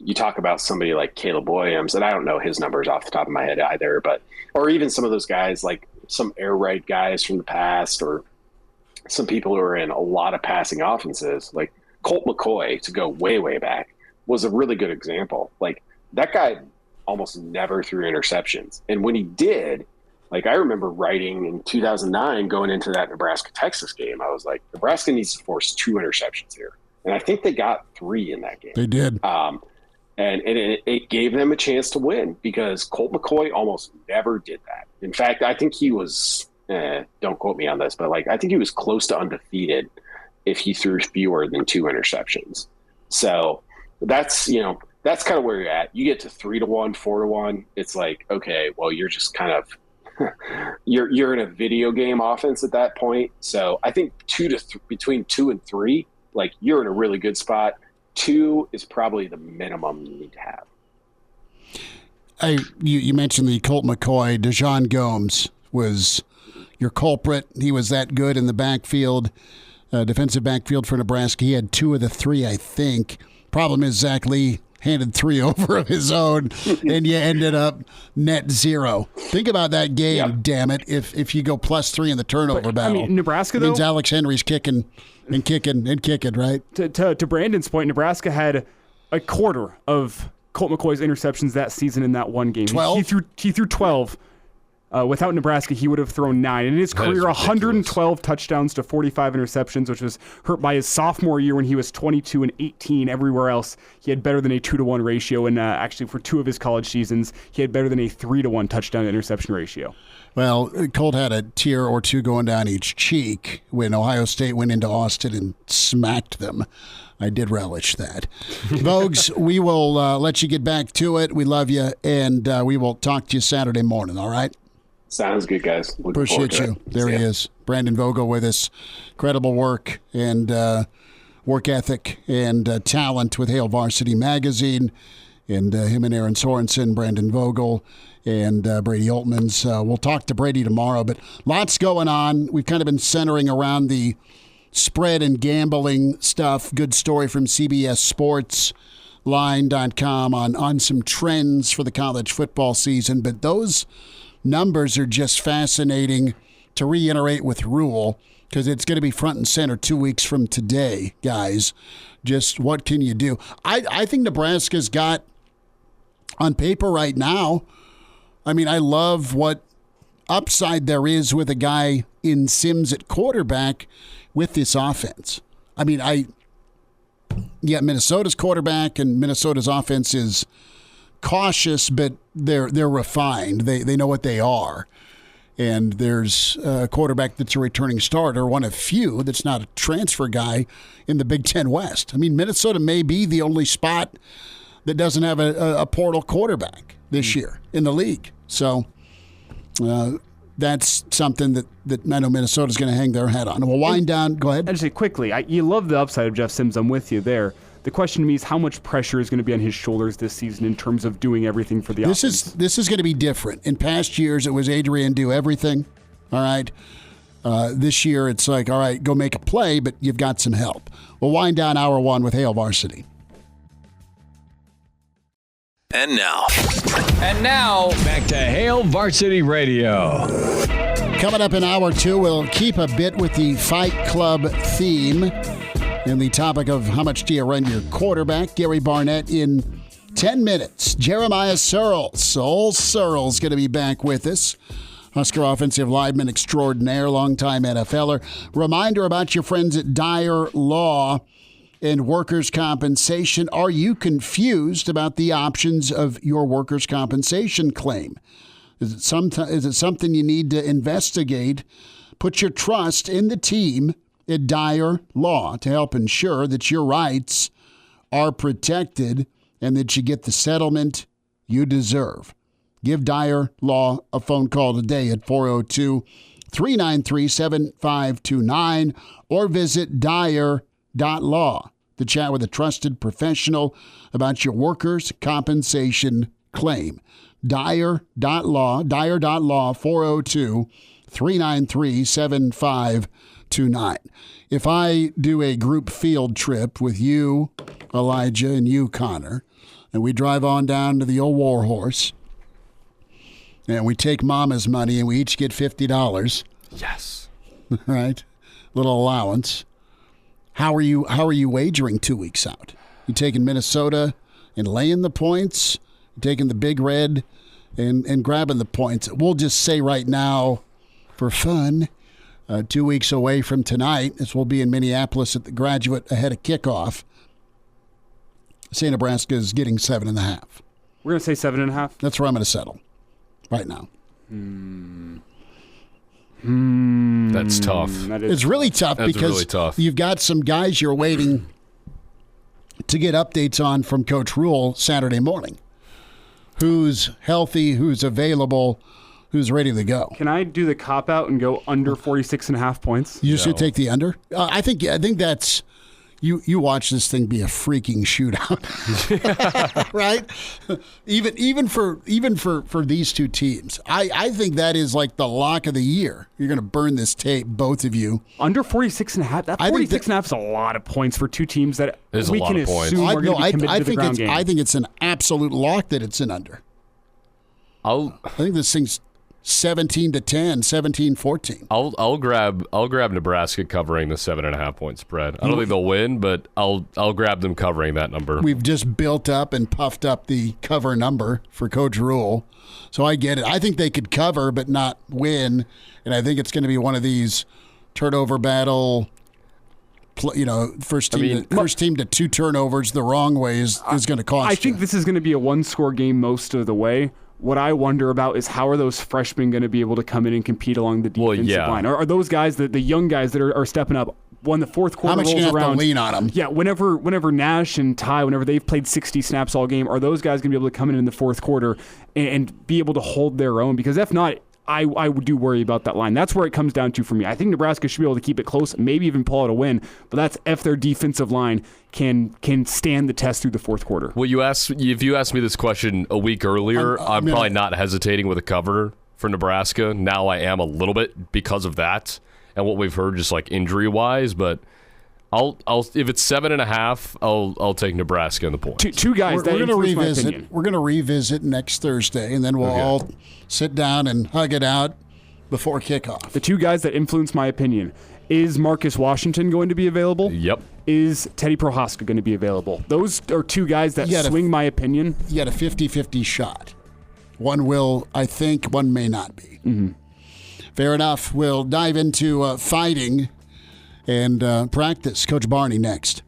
S7: you talk about somebody like Caleb Williams, and I don't know his numbers off the top of my head either, but or even some of those guys like some air raid guys from the past, or some people who are in a lot of passing offenses, like Colt McCoy, to go way, way back, was a really good example. Like that guy almost never threw interceptions, and when he did, Like, I remember writing in 2009 going into that Nebraska-Texas game. I was like, Nebraska needs to force 2 interceptions here. And I think they got 3 in that game.
S2: They did.
S7: And it gave them a chance to win because Colt McCoy almost never did that. In fact, I think he was, don't quote me on this, but like, I think he was close to undefeated if he threw fewer than 2 interceptions. So that's, that's kind of where you're at. You get to 3-1, 4-1. It's like, okay, well, you're just kind of, you're in a video game offense at that point. So I think between 2 and 3, like, you're in a really good spot. 2 is probably the minimum you need to have.
S2: You mentioned the Colt McCoy. Dejon Gomes was your culprit. He was that good in the backfield, defensive backfield for Nebraska. He had 2 of the 3, I think. Problem is Zach Lee handed 3 over of his own, and you ended up net 0. Think about that game, damn it, if you go +3 in the turnover battle.
S4: I mean, Nebraska, though,
S2: means Alex Henry's kicking and kicking and kicking, right?
S4: To Brandon's point, Nebraska had a quarter of Colt McCoy's interceptions that season in that one game.
S2: 12?
S4: He threw 12. Without Nebraska, he would have thrown 9. In his career, 112 touchdowns to 45 interceptions, which was hurt by his sophomore year when he was 22 and 18. Everywhere else, he had better than a 2-to-1 ratio. And actually, for 2 of his college seasons, he had better than a 3-to-1 touchdown to interception ratio.
S2: Well, Colt had a tear or 2 going down each cheek when Ohio State went into Austin and smacked them. I did relish that. Vogues, we will let you get back to it. We love you, and we will talk to you Saturday morning, all right?
S7: Sounds good, guys.
S2: Appreciate you. There he is. Brandon Vogel with us. Incredible work and work ethic and talent with Hail Varsity Magazine. And him and Aaron Sorensen, Brandon Vogel, and Brady Oltmans. We'll talk to Brady tomorrow, but lots going on. We've kind of been centering around the spread and gambling stuff. Good story from CBS Sports Line.com on some trends for the college football season. But those numbers are just fascinating to reiterate with Rhule because it's going to be front and center 2 weeks from today, guys. Just what can you do? I think Nebraska's got, on paper right now, I mean, I love what upside there is with a guy in Sims at quarterback with this offense. I mean, Minnesota's quarterback and Minnesota's offense is cautious, but they're refined. They know what they are. And there's a quarterback that's a returning starter, one of few that's not a transfer guy in the Big Ten West. I mean, Minnesota may be the only spot that doesn't have a portal quarterback this year in the league. So that's something that I know Minnesota's going to hang their hat on. We'll wind down. Go ahead.
S4: I'll just say quickly, you love the upside of Jeff Sims. I'm with you there. The question to me is how much pressure is going to be on his shoulders this season in terms of doing everything for the offense?
S2: This is going to be different. In past years, it was Adrian do everything. All right. This year, it's like, all right, go make a play, but you've got some help. We'll wind down hour 1 with Hail Varsity.
S6: And now, back to Hail Varsity Radio.
S2: Coming up in hour 2, we'll keep a bit with the Fight Club theme and the topic of how much do you run your quarterback. Gary Barnett in 10 minutes. Jeremiah Sirles, old Sirles, going to be back with us. Husker offensive lineman extraordinaire, longtime NFLer. Reminder about your friends at Dyer Law and workers' compensation. Are you confused about the options of your workers' compensation claim? Is it something you need to investigate? Put your trust in the team at Dyer Law to help ensure that your rights are protected and that you get the settlement you deserve. Give Dyer Law a phone call today at 402-393-7529 or visit Dyer.law to chat with a trusted professional about your workers' compensation claim. Dyer.law, 402-393-7529. If I do a group field trip with you, Elijah, and you, Connor, and we drive on down to the old Warhorse, and we take Mama's money and we each get $50.
S5: Yes.
S2: Right? Little allowance. How are you wagering 2 weeks out? You taking Minnesota and laying the points? You taking the Big Red and grabbing the points. We'll just say right now, for fun, 2 weeks away from tonight, as we'll be in Minneapolis at the Graduate ahead of kickoff, say Nebraska is getting 7.5.
S4: We're going to say 7.5?
S2: That's where I'm going to settle right now.
S5: That's tough.
S2: It's really tough because you've got some guys you're waiting to get updates on from Coach Rhule Saturday morning. Who's healthy, who's available, who's ready to go.
S4: Can I do the cop-out and go under 46.5 points?
S2: You just should take the under? I think that's... You watch this thing be a freaking shootout, right? Even for these two teams, I think that is like the lock of the year. You're going to burn this tape, both of you.
S4: Under 46.5. That 46.5 is a lot of points for two teams that we can assume are going to be committed to the ground game.
S2: I think it's an absolute lock that it's an under. I think this thing's 17-10, 17-14.
S5: I'll grab Nebraska covering the 7.5 point spread. I don't think they'll win, but I'll grab them covering that number.
S2: We've just built up and puffed up the cover number for Coach Rhule, so I get it. I think they could cover but not win, and I think it's going to be one of these turnover battle. First team to 2 turnovers the wrong way is going to cost.
S4: I think this is going to be a one-score game most of the way. What I wonder about is how are those freshmen going to be able to come in and compete along the defensive line? Are those guys, the young guys that are stepping up, when the fourth quarter rolls around? How much you have to
S2: lean on them?
S4: Yeah, whenever Nash and Ty, whenever they've played 60 snaps all game, are those guys going to be able to come in the fourth quarter and be able to hold their own? Because if not, I do worry about that line. That's where it comes down to for me. I think Nebraska should be able to keep it close, maybe even pull out a win, but that's if their defensive line can stand the test through the fourth quarter.
S5: Well, if you asked me this question a week earlier, I'm probably not hesitating with a cover for Nebraska. Now I am a little bit because of that and what we've heard just like injury-wise, but I'll if it's 7.5, I'll take Nebraska in the points.
S4: Two guys.
S2: We're going to revisit. We're going to revisit next Thursday, and then we'll all sit down and hug it out before kickoff.
S4: The two guys that influence my opinion: is Marcus Washington going to be available?
S5: Yep.
S4: Is Teddy Prohaska going to be available? Those are two guys that swing my opinion.
S2: You got a 50-50 shot. One will, I think. One may not be.
S4: Mm-hmm.
S2: Fair enough. We'll dive into fighting and practice. Coach Barney next.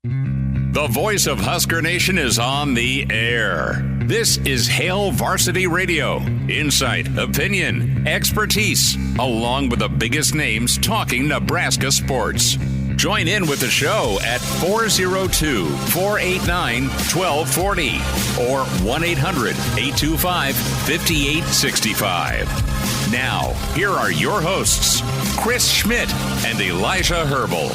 S1: The voice of Husker Nation is on the air. This is Hail Varsity Radio. Insight, opinion, expertise, along with the biggest names talking Nebraska sports. Join in with the show at 402-489-1240 or 1-800-825-5865. Now, here are your hosts, Chris Schmidt and Elijah Herbel.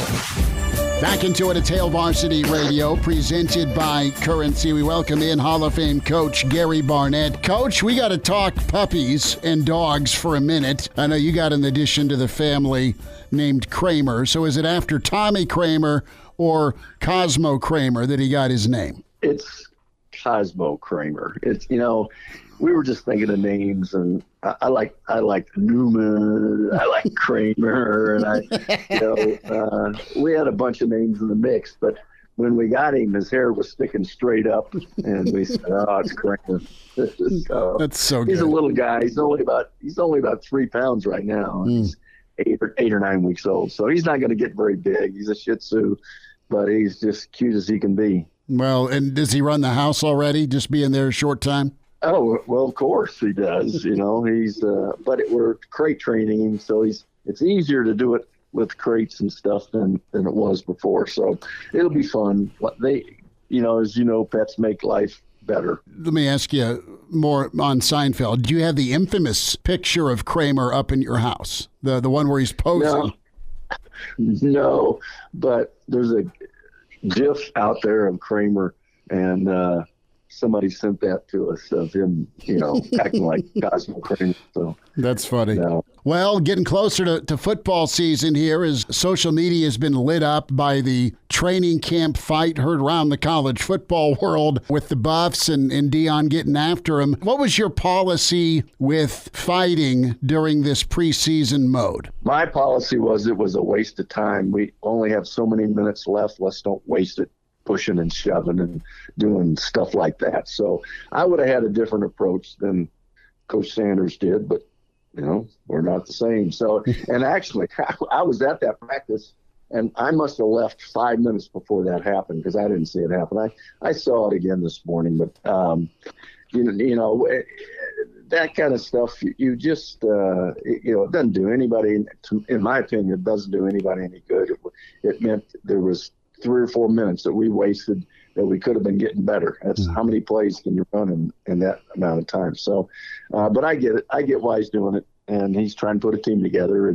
S2: Back into it at Hail Varsity Radio, presented by Currency. We welcome in Hall of Fame coach Gary Barnett. Coach, we got to talk puppies and dogs for a minute. I know you got an addition to the family named Kramer. So is it after Tommy Kramer or Cosmo Kramer that he got his name?
S9: It's Cosmo Kramer. It's, we were just thinking of names, and I like Newman, I like Kramer, and we had a bunch of names in the mix, but when we got him, his hair was sticking straight up, and we said, "Oh, it's Kramer." So,
S2: that's so good.
S9: He's a little guy. He's only about 3 pounds right now. He's 8 or 9 weeks old, so he's not going to get very big. He's a Shih Tzu, but he's just cute as he can be.
S2: Well, and does he run the house already? Just being there a short time?
S9: Oh, well, of course he does. He's, but we're crate training him, so it's easier to do it with crates and stuff than it was before. So it'll be fun. As pets make life better.
S2: Let me ask you more on Seinfeld. Do you have the infamous picture of Kramer up in your house? The one where he's posing?
S9: No, but there's a GIF out there of Kramer, and somebody sent that to us of him, acting like Cosmo Kramer. So
S2: that's funny. Yeah. Well, getting closer to football season here as social media has been lit up by the training camp fight heard around the college football world with the Buffs and Deion getting after him. What was your policy with fighting during this preseason mode?
S9: My policy was it was a waste of time. We only have so many minutes left. Let's don't waste it. pushing and shoving and doing stuff like that. So I would have had a different approach than Coach Sanders did, but we're not the same. So, and actually I was at that practice, and I must have left 5 minutes before that happened because I didn't see it happen. I saw it again this morning, but that kind of stuff, you just, it doesn't do anybody, in my opinion, it doesn't do anybody any good. It meant there was 3 or 4 minutes that we wasted that we could have been getting better. That's how many plays can you run in that amount of time. So, but I get it. I get why he's doing it, and he's trying to put a team together,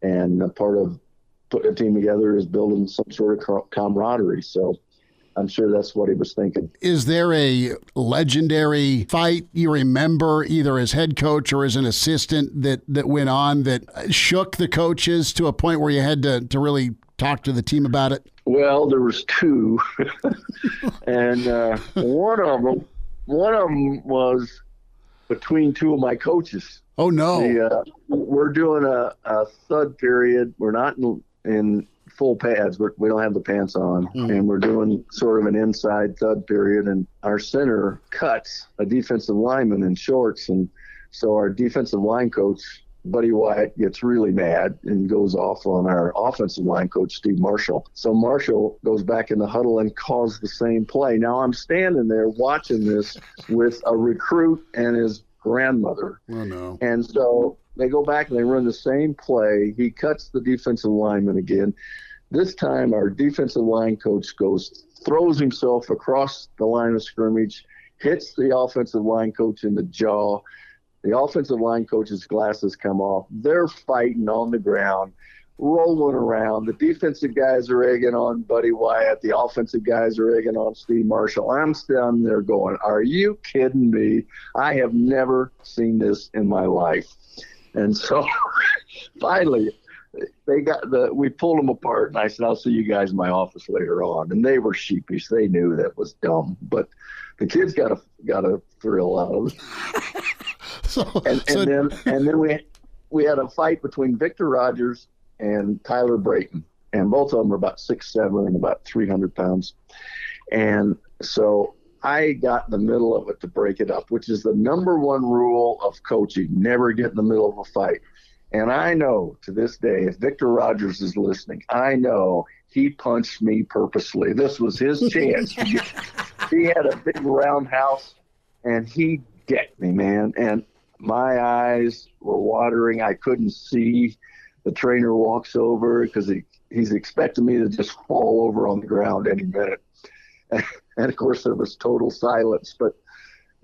S9: and a part of putting a team together is building some sort of camaraderie. So I'm sure that's what he was thinking.
S2: Is there a legendary fight you remember, either as head coach or as an assistant, that went on that shook the coaches to a point where you had to really talk to the team about it?
S9: Well, there was 2, and one of them was between 2 of my coaches.
S2: Oh no!
S9: We're doing a thud period. We're not in full pads. We don't have the pants on, and we're doing sort of an inside thud period. And our center cuts a defensive lineman in shorts, and so our defensive line coach, Buddy Wyatt, gets really mad and goes off on our offensive line coach, Steve Marshall. So Marshall goes back in the huddle and calls the same play. Now I'm standing there watching this with a recruit and his grandmother.
S2: Oh no!
S9: And so they go back and they run the same play. He cuts the defensive lineman again. This time our defensive line coach throws himself across the line of scrimmage, hits the offensive line coach in the jaw. The offensive line coach's glasses come off. They're fighting on the ground, rolling around. The defensive guys are egging on Buddy Wyatt. The offensive guys are egging on Steve Marshall. I'm standing there going, are you kidding me? I have never seen this in my life. And so finally we pulled them apart, and I said, I'll see you guys in my office later on. And they were sheepish. They knew that was dumb, but the kids got a thrill out of it. Then we had a fight between Victor Rogers and Tyler Brayton, and both of them are about 6'7" and about 300 pounds. And so I got in the middle of it to break it up, which is the number 1 rule of coaching: never get in the middle of a fight. And I know to this day, if Victor Rogers is listening, I know he punched me purposely. This was his chance. He had a big roundhouse, and he get me, man. And my eyes were watering. I couldn't see. The trainer walks over because he's expecting me to just fall over on the ground any minute. And of course there was total silence, but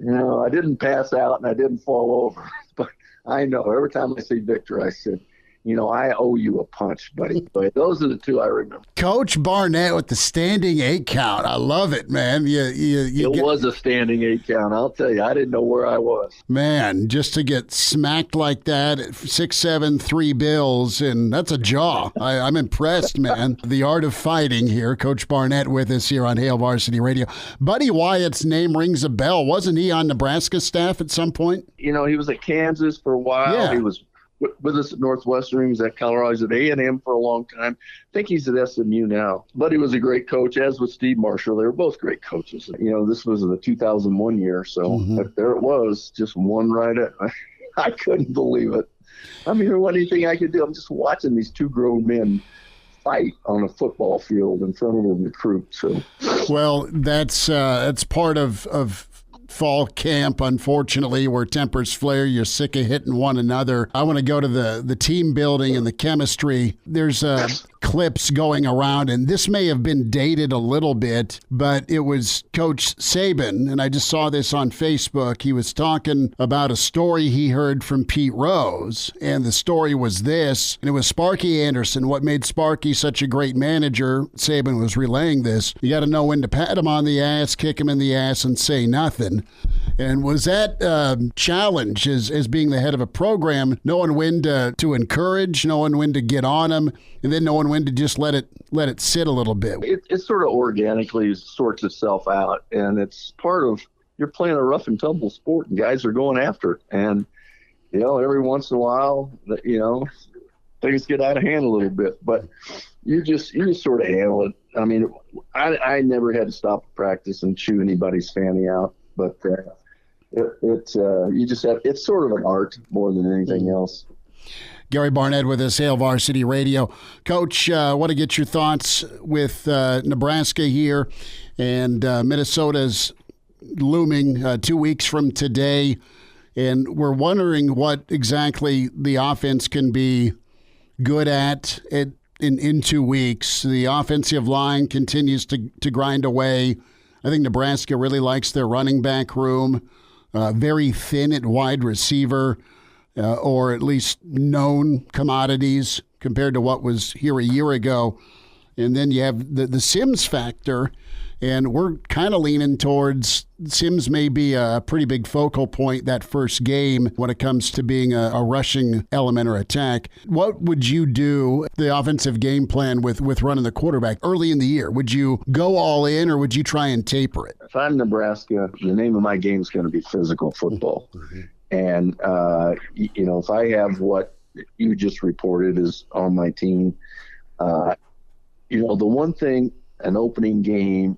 S9: I didn't pass out and I didn't fall over. But I know every time I see Victor, I said, I owe you a punch, buddy. But those are the 2 I remember.
S2: Coach Barnett with the standing 8 count. I love it, man. It
S9: was a standing 8 count. I'll tell you, I didn't know where I was.
S2: Man, just to get smacked like that at 6'7", 3 bills, and that's a jaw. I'm impressed, man. The art of fighting here. Coach Barnett with us here on Hail Varsity Radio. Buddy Wyatt's name rings a bell. Wasn't he on Nebraska staff at some point?
S9: He was at Kansas for a while.
S2: Yeah.
S9: He was with us at Northwestern. He was at Colorado. He was at A&M for a long time. I think he's at SMU now. But he was a great coach, as was Steve Marshall. They were both great coaches. This was the 2001 year, so there it was, just one right at. I couldn't believe it. I mean, there wasn't anything I could do. I'm just watching these 2 grown men fight on a football field in front of a recruit. So,
S2: well, that's part of fall camp, unfortunately, where tempers flare. You're sick of hitting one another. I want to go to the team building and the chemistry. There's clips going around, and this may have been dated a little bit, but it was Coach Saban, and I just saw this on Facebook. He was talking about a story he heard from Pete Rose, and the story was this, and it was Sparky Anderson. What made Sparky such a great manager, Saban was relaying this, you got to know when to pat him on the ass, kick him in the ass, and say nothing. And was that challenge as being the head of a program, knowing when to encourage, knowing when to get on him, and then knowing when to just let it sit a little bit?
S9: It sort of organically sorts itself out, and it's part of, you're playing a rough and tumble sport, and guys are going after it. And, every once in a while, things get out of hand a little bit, but you just sort of handle it. I mean, I never had to stop practice and chew anybody's fanny out, but you just have, it's sort of an art more than anything else.
S2: Gary Barnett with us, Hail Varsity Radio. Coach, want to get your thoughts with Nebraska here, and Minnesota's looming 2 weeks from today, and we're wondering what exactly the offense can be good at in 2 weeks. The offensive line continues to grind away. I think Nebraska really likes their running back room, very thin at wide receiver, or at least known commodities compared to what was here a year ago. And then you have the Sims factor, and we're kind of leaning towards Sims may be a pretty big focal point that first game when it comes to being a rushing element or attack. What would you do, the offensive game plan with running the quarterback early in the year? Would you go all in, or would you try and taper it?
S9: If I'm Nebraska, the name of my game is going to be physical football. Mm-hmm. And, if I have what you just reported is on my team, the one thing an opening game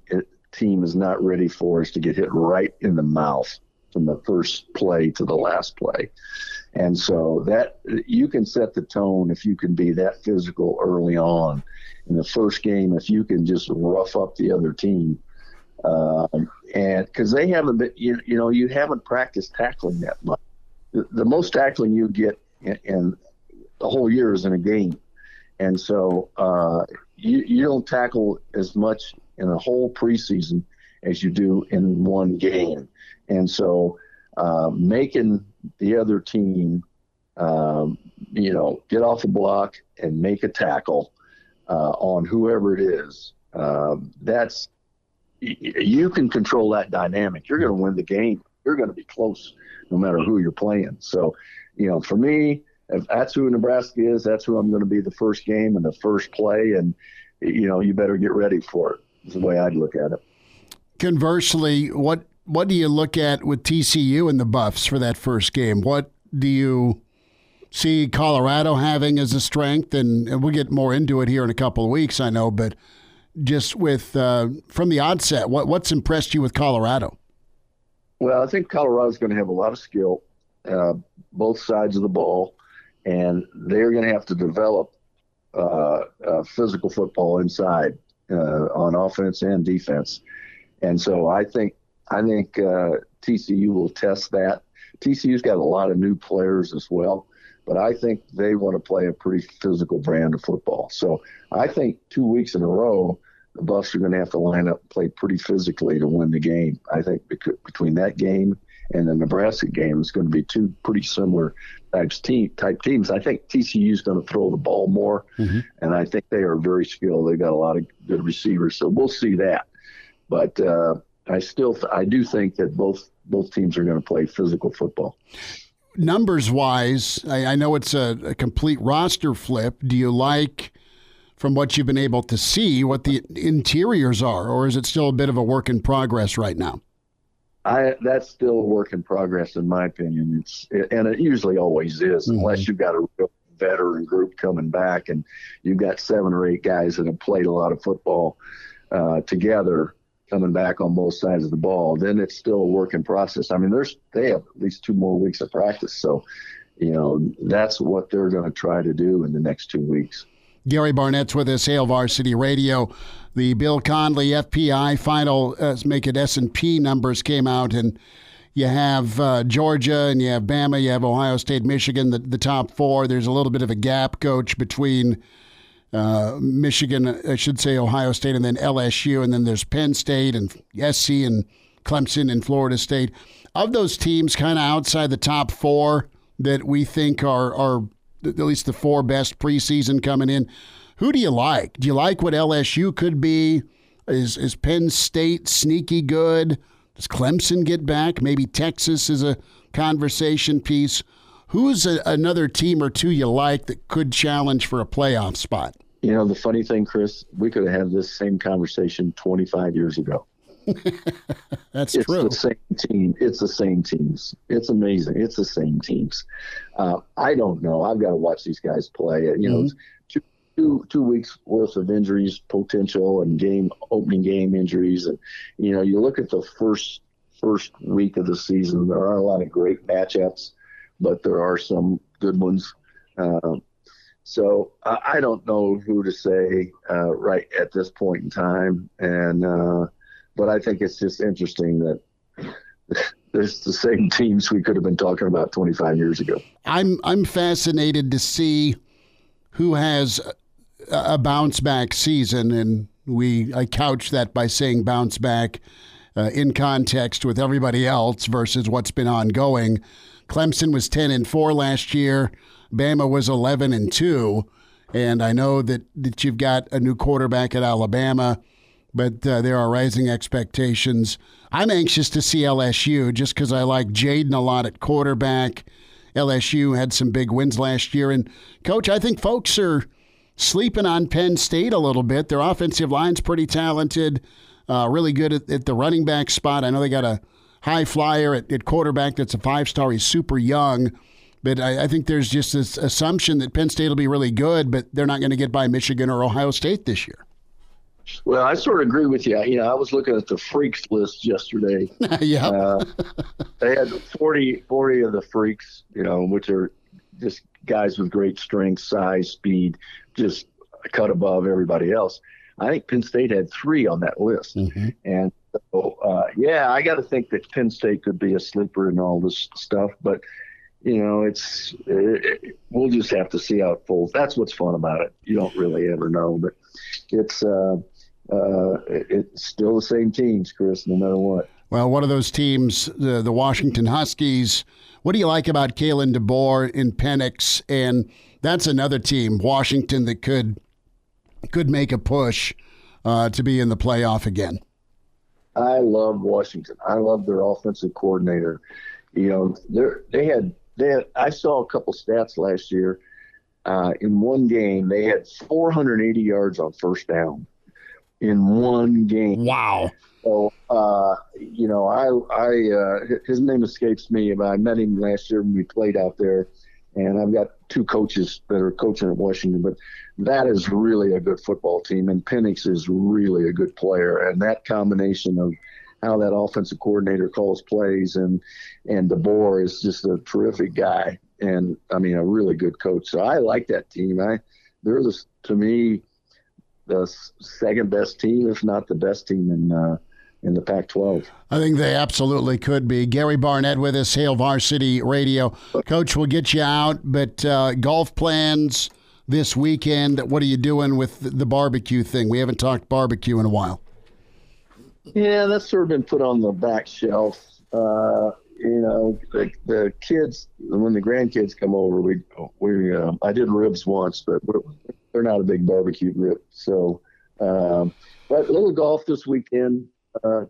S9: team is not ready for is to get hit right in the mouth from the first play to the last play. And so that you can set the tone if you can be that physical early on in the first game, if you can just rough up the other team. And because they haven't been, you haven't practiced tackling that much. The most tackling you get in the whole year is in a game. And so you don't tackle as much in a whole preseason as you do in one game. And so making the other team, get off the block and make a tackle on whoever it is, you can control that dynamic. You're going to win the game. You're going to be close no matter who you're playing. So, for me, if that's who Nebraska is, that's who I'm going to be the first game and the first play. And, you better get ready for it is the way I'd look at it.
S2: Conversely, what do you look at with TCU and the Buffs for that first game? What do you see Colorado having as a strength? And we'll get more into it here in a couple of weeks, I know, but just with from the onset, what's impressed you with Colorado?
S9: Well, I think Colorado's going to have a lot of skill, both sides of the ball, and they're going to have to develop physical football inside on offense and defense. And so I think TCU will test that. TCU's got a lot of new players as well, but I think they want to play a pretty physical brand of football. So I think 2 weeks in a row, the Buffs are going to have to line up and play pretty physically to win the game. I think between that game and the Nebraska game, it's going to be two pretty similar type teams. I think TCU is going to throw the ball more, and I think they are very skilled. They've got a lot of good receivers, so we'll see that. But I do think that both teams are going to play physical football.
S2: Numbers-wise, I know it's a complete roster flip. Do you like, from what you've been able to see, what the interiors are, or is it still a bit of a work in progress right now?
S9: That's still a work in progress, in my opinion. And it usually always is, unless you've got a real veteran group coming back and you've got 7 or 8 guys that have played a lot of football together coming back on both sides of the ball. Then it's still a work in process. I mean, they have at least 2 more weeks of practice. So, that's what they're going to try to do in the next 2 weeks.
S2: Gary Barnett's with us, Hail Varsity Radio. The Bill Conley FPI final make it S&P numbers came out, and you have Georgia and you have Bama, you have Ohio State, Michigan, the top 4. There's a little bit of a gap, Coach, between Michigan, I should say Ohio State, and then LSU, and then there's Penn State and SC and Clemson and Florida State. Of those teams kind of outside the top 4 that we think are at least the 4 best preseason coming in, who do you like? Do you like what LSU could be? Is Penn State sneaky good? Does Clemson get back? Maybe Texas is a conversation piece. Who's another team or two you like that could challenge for a playoff spot?
S9: The funny thing, Chris, we could have had this same conversation 25 years ago.
S2: That's true.
S9: It's the same team. It's the same teams. It's amazing. It's the same teams. I don't know. I've got to watch these guys play. two weeks worth of injuries potential and opening game injuries. And, you look at the first week of the season, there are a lot of great matchups, but there are some good ones. So I don't know who to say right at this point in time. But I think it's just interesting that there's the same teams we could have been talking about 25 years ago.
S2: I'm fascinated to see who has a bounce back season, and I couch that by saying bounce back in context with everybody else versus what's been ongoing. Clemson was 10-4 last year. Bama was 11-2, and I know that you've got a new quarterback at Alabama, but there are rising expectations. I'm anxious to see LSU just because I like Jaden a lot at quarterback. LSU had some big wins last year, and Coach, I think folks are sleeping on Penn State a little bit. Their offensive line's pretty talented, really good at the running back spot. I know they got a high flyer at quarterback that's a 5-star. He's super young. But I think there's just this assumption that Penn State will be really good, but they're not going to get by Michigan or Ohio State this year.
S9: Well, I sort of agree with you. I was looking at the freaks list yesterday.
S2: Yeah.
S9: They had 40 of the freaks, which are just guys with great strength, size, speed, just cut above everybody else. I think Penn State had 3 on that list. Mm-hmm. And so, I got to think that Penn State could be a sleeper in all this stuff, but we'll just have to see how it folds. That's what's fun about it. You don't really ever know, but it's still the same teams, Chris, no matter what.
S2: Well, one of those teams, the Washington Huskies. What do you like about Kalen DeBoer in Penix? And that's another team, Washington, that could make a push to be in the playoff again.
S9: I love Washington. I love their offensive coordinator. They had. I saw a couple stats last year. In one game, they had 480 yards on first down in one game.
S2: Wow.
S9: So, his name escapes me, but I met him last year when we played out there, and I've got 2 coaches that are coaching at Washington, but that is really a good football team, and Penix is really a good player, and that combination of how that offensive coordinator calls plays and DeBoer is just a terrific guy and a really good coach. So I like that team. They're to me the second best team, if not the best team in the Pac-12.
S2: I think they absolutely could be. Gary Barnett with us, Hail Varsity Radio. Coach, we'll get you out, but golf plans this weekend. What are you doing with the barbecue thing? We haven't talked barbecue in a while.
S9: Yeah, that's sort of been put on the back shelf. The kids, when the grandkids come over, I did ribs once, but they're not a big barbecue rib. So, but a little golf this weekend,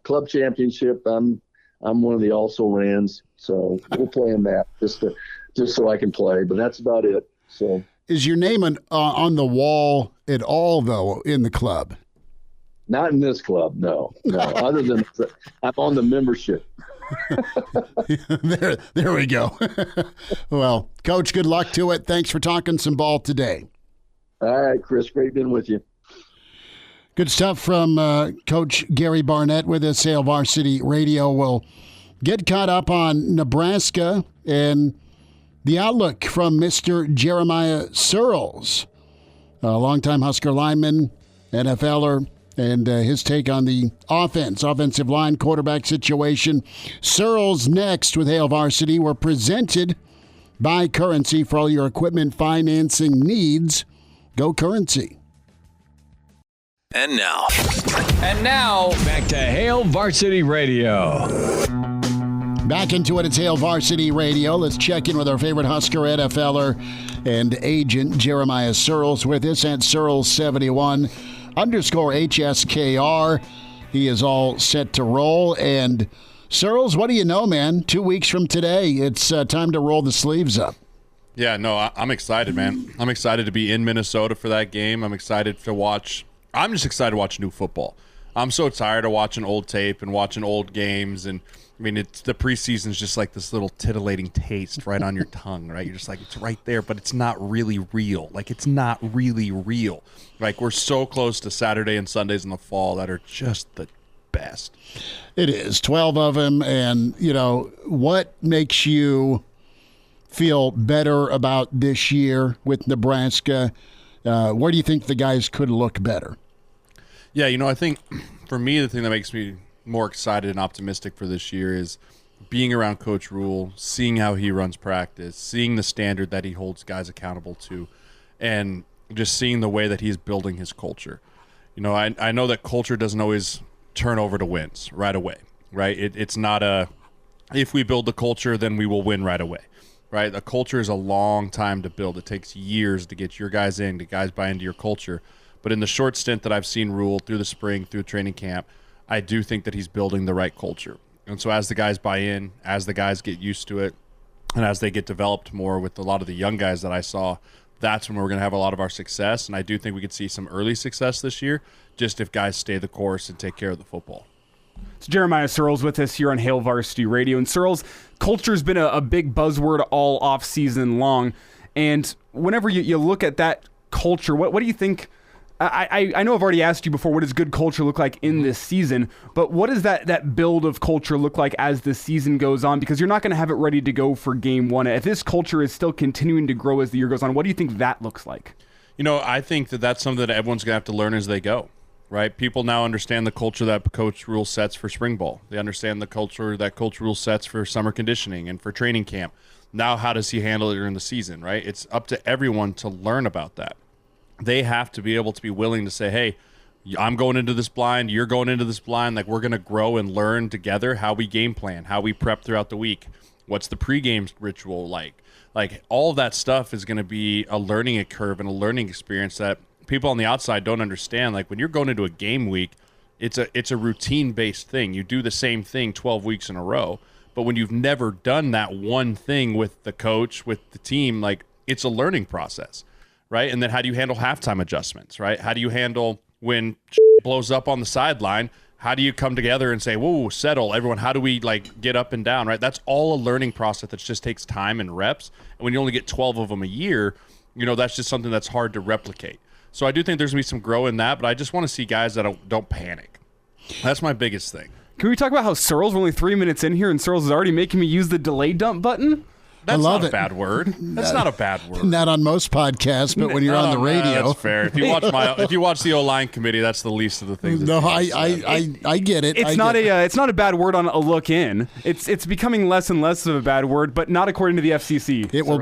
S9: club championship. I'm one of the also-rans, so we'll play in that just so I can play. But that's about it. So,
S2: is your name on the wall at all, though, in the club?
S9: Not in this club, no. Other than I'm on the membership.
S2: There we go. Well, Coach, good luck to it. Thanks for talking some ball today.
S9: All right, Chris, great being with you.
S2: Good stuff from Coach Gary Barnett with us, Hail Varsity Radio. We'll get caught up on Nebraska and the outlook from Mr. Jeremiah Sirles, a longtime Husker lineman, NFLer, and his take on the offensive line, quarterback situation. Sirles next with Hail Varsity. We're presented by Currency for all your equipment financing needs. Go Currency.
S6: And now, back to Hail Varsity Radio.
S2: Back into it. It's Hail Varsity Radio. Let's check in with our favorite Husker NFLer and agent, Jeremiah Sirles, with us at Sirles71. _HSKR. He is all set to roll. And Sirles, what do you know, man? 2 weeks from today, it's time to roll the sleeves up.
S10: Yeah, no, I'm excited, man. I'm excited to be in Minnesota for that game. I'm just excited to watch new football. I'm so tired of watching old tape and watching old games. And I mean, it's the preseason's just like this little titillating taste right on your tongue, right? You're just like, it's right there, but it's not really real. Like, it's not really real. Like, we're so close to Saturday and Sundays in the fall that are just the best.
S2: It is 12 of them. And, what makes you feel better about this year with Nebraska? Where do you think the guys could look better?
S10: Yeah, I think for me, the thing that makes me more excited and optimistic for this year is being around Coach Rhule, seeing how he runs practice, seeing the standard that he holds guys accountable to, and just seeing the way that he's building his culture. I know that culture doesn't always turn over to wins right away, right? It's not if we build the culture, then we will win right away, right? A culture is a long time to build. It takes years to get your guys in, to guys buy into your culture. But in the short stint that I've seen Rhule through the spring, through training camp, I do think that he's building the right culture. And so as the guys buy in, as the guys get used to it, and as they get developed more with a lot of the young guys that I saw, that's when we're going to have a lot of our success. And I do think we could see some early success this year, just if guys stay the course and take care of the football.
S4: It's Jeremiah Sirles with us here on Hail Varsity Radio. And Sirles, culture's been a big buzzword all off season long. And whenever you look at that culture, what do you think? I know I've already asked you before, what does good culture look like in this season? But what does that build of culture look like as the season goes on? Because you're not going to have it ready to go for game one. If this culture is still continuing to grow as the year goes on, what do you think that looks like?
S10: I think that's something that everyone's going to have to learn as they go, right? People now understand the culture that Coach Rhule sets for spring ball. They understand the culture that Coach Rhule sets for summer conditioning and for training camp. Now, how does he handle it during the season, right? It's up to everyone to learn about that. They have to be able to be willing to say, hey, I'm going into this blind, you're going into this blind. Like, we're going to grow and learn together how we game plan, how we prep throughout the week. What's the pregame ritual like? Like, all of that stuff is going to be a learning curve and a learning experience that people on the outside don't understand. Like, when you're going into a game week, it's a routine-based thing. You do the same thing 12 weeks in a row. But when you've never done that one thing with the coach, with the team, like, it's a learning process. Right? And then how do you handle halftime adjustments, right? How do you handle when blows up on the sideline? How do you come together and say, whoa, settle, everyone, how do we get up and down, right? That's all a learning process that just takes time and reps. And when you only get 12 of them a year, that's just something that's hard to replicate. So I do think there's going to be some growth in that, but I just want to see guys that don't panic. That's my biggest thing.
S4: Can we talk about how Sirles, we're only 3 minutes in here, and Sirles is already making me use the delay dump button?
S10: That's not a bad word. That's not a bad word.
S2: Not on most podcasts, but when you're on the radio.
S10: That's fair. If you watch the O-line committee, that's the least of the things.
S2: No, I get it.
S4: It's not a bad word on a look in. It's becoming less and less of a bad word, but not according to the FCC.
S2: It will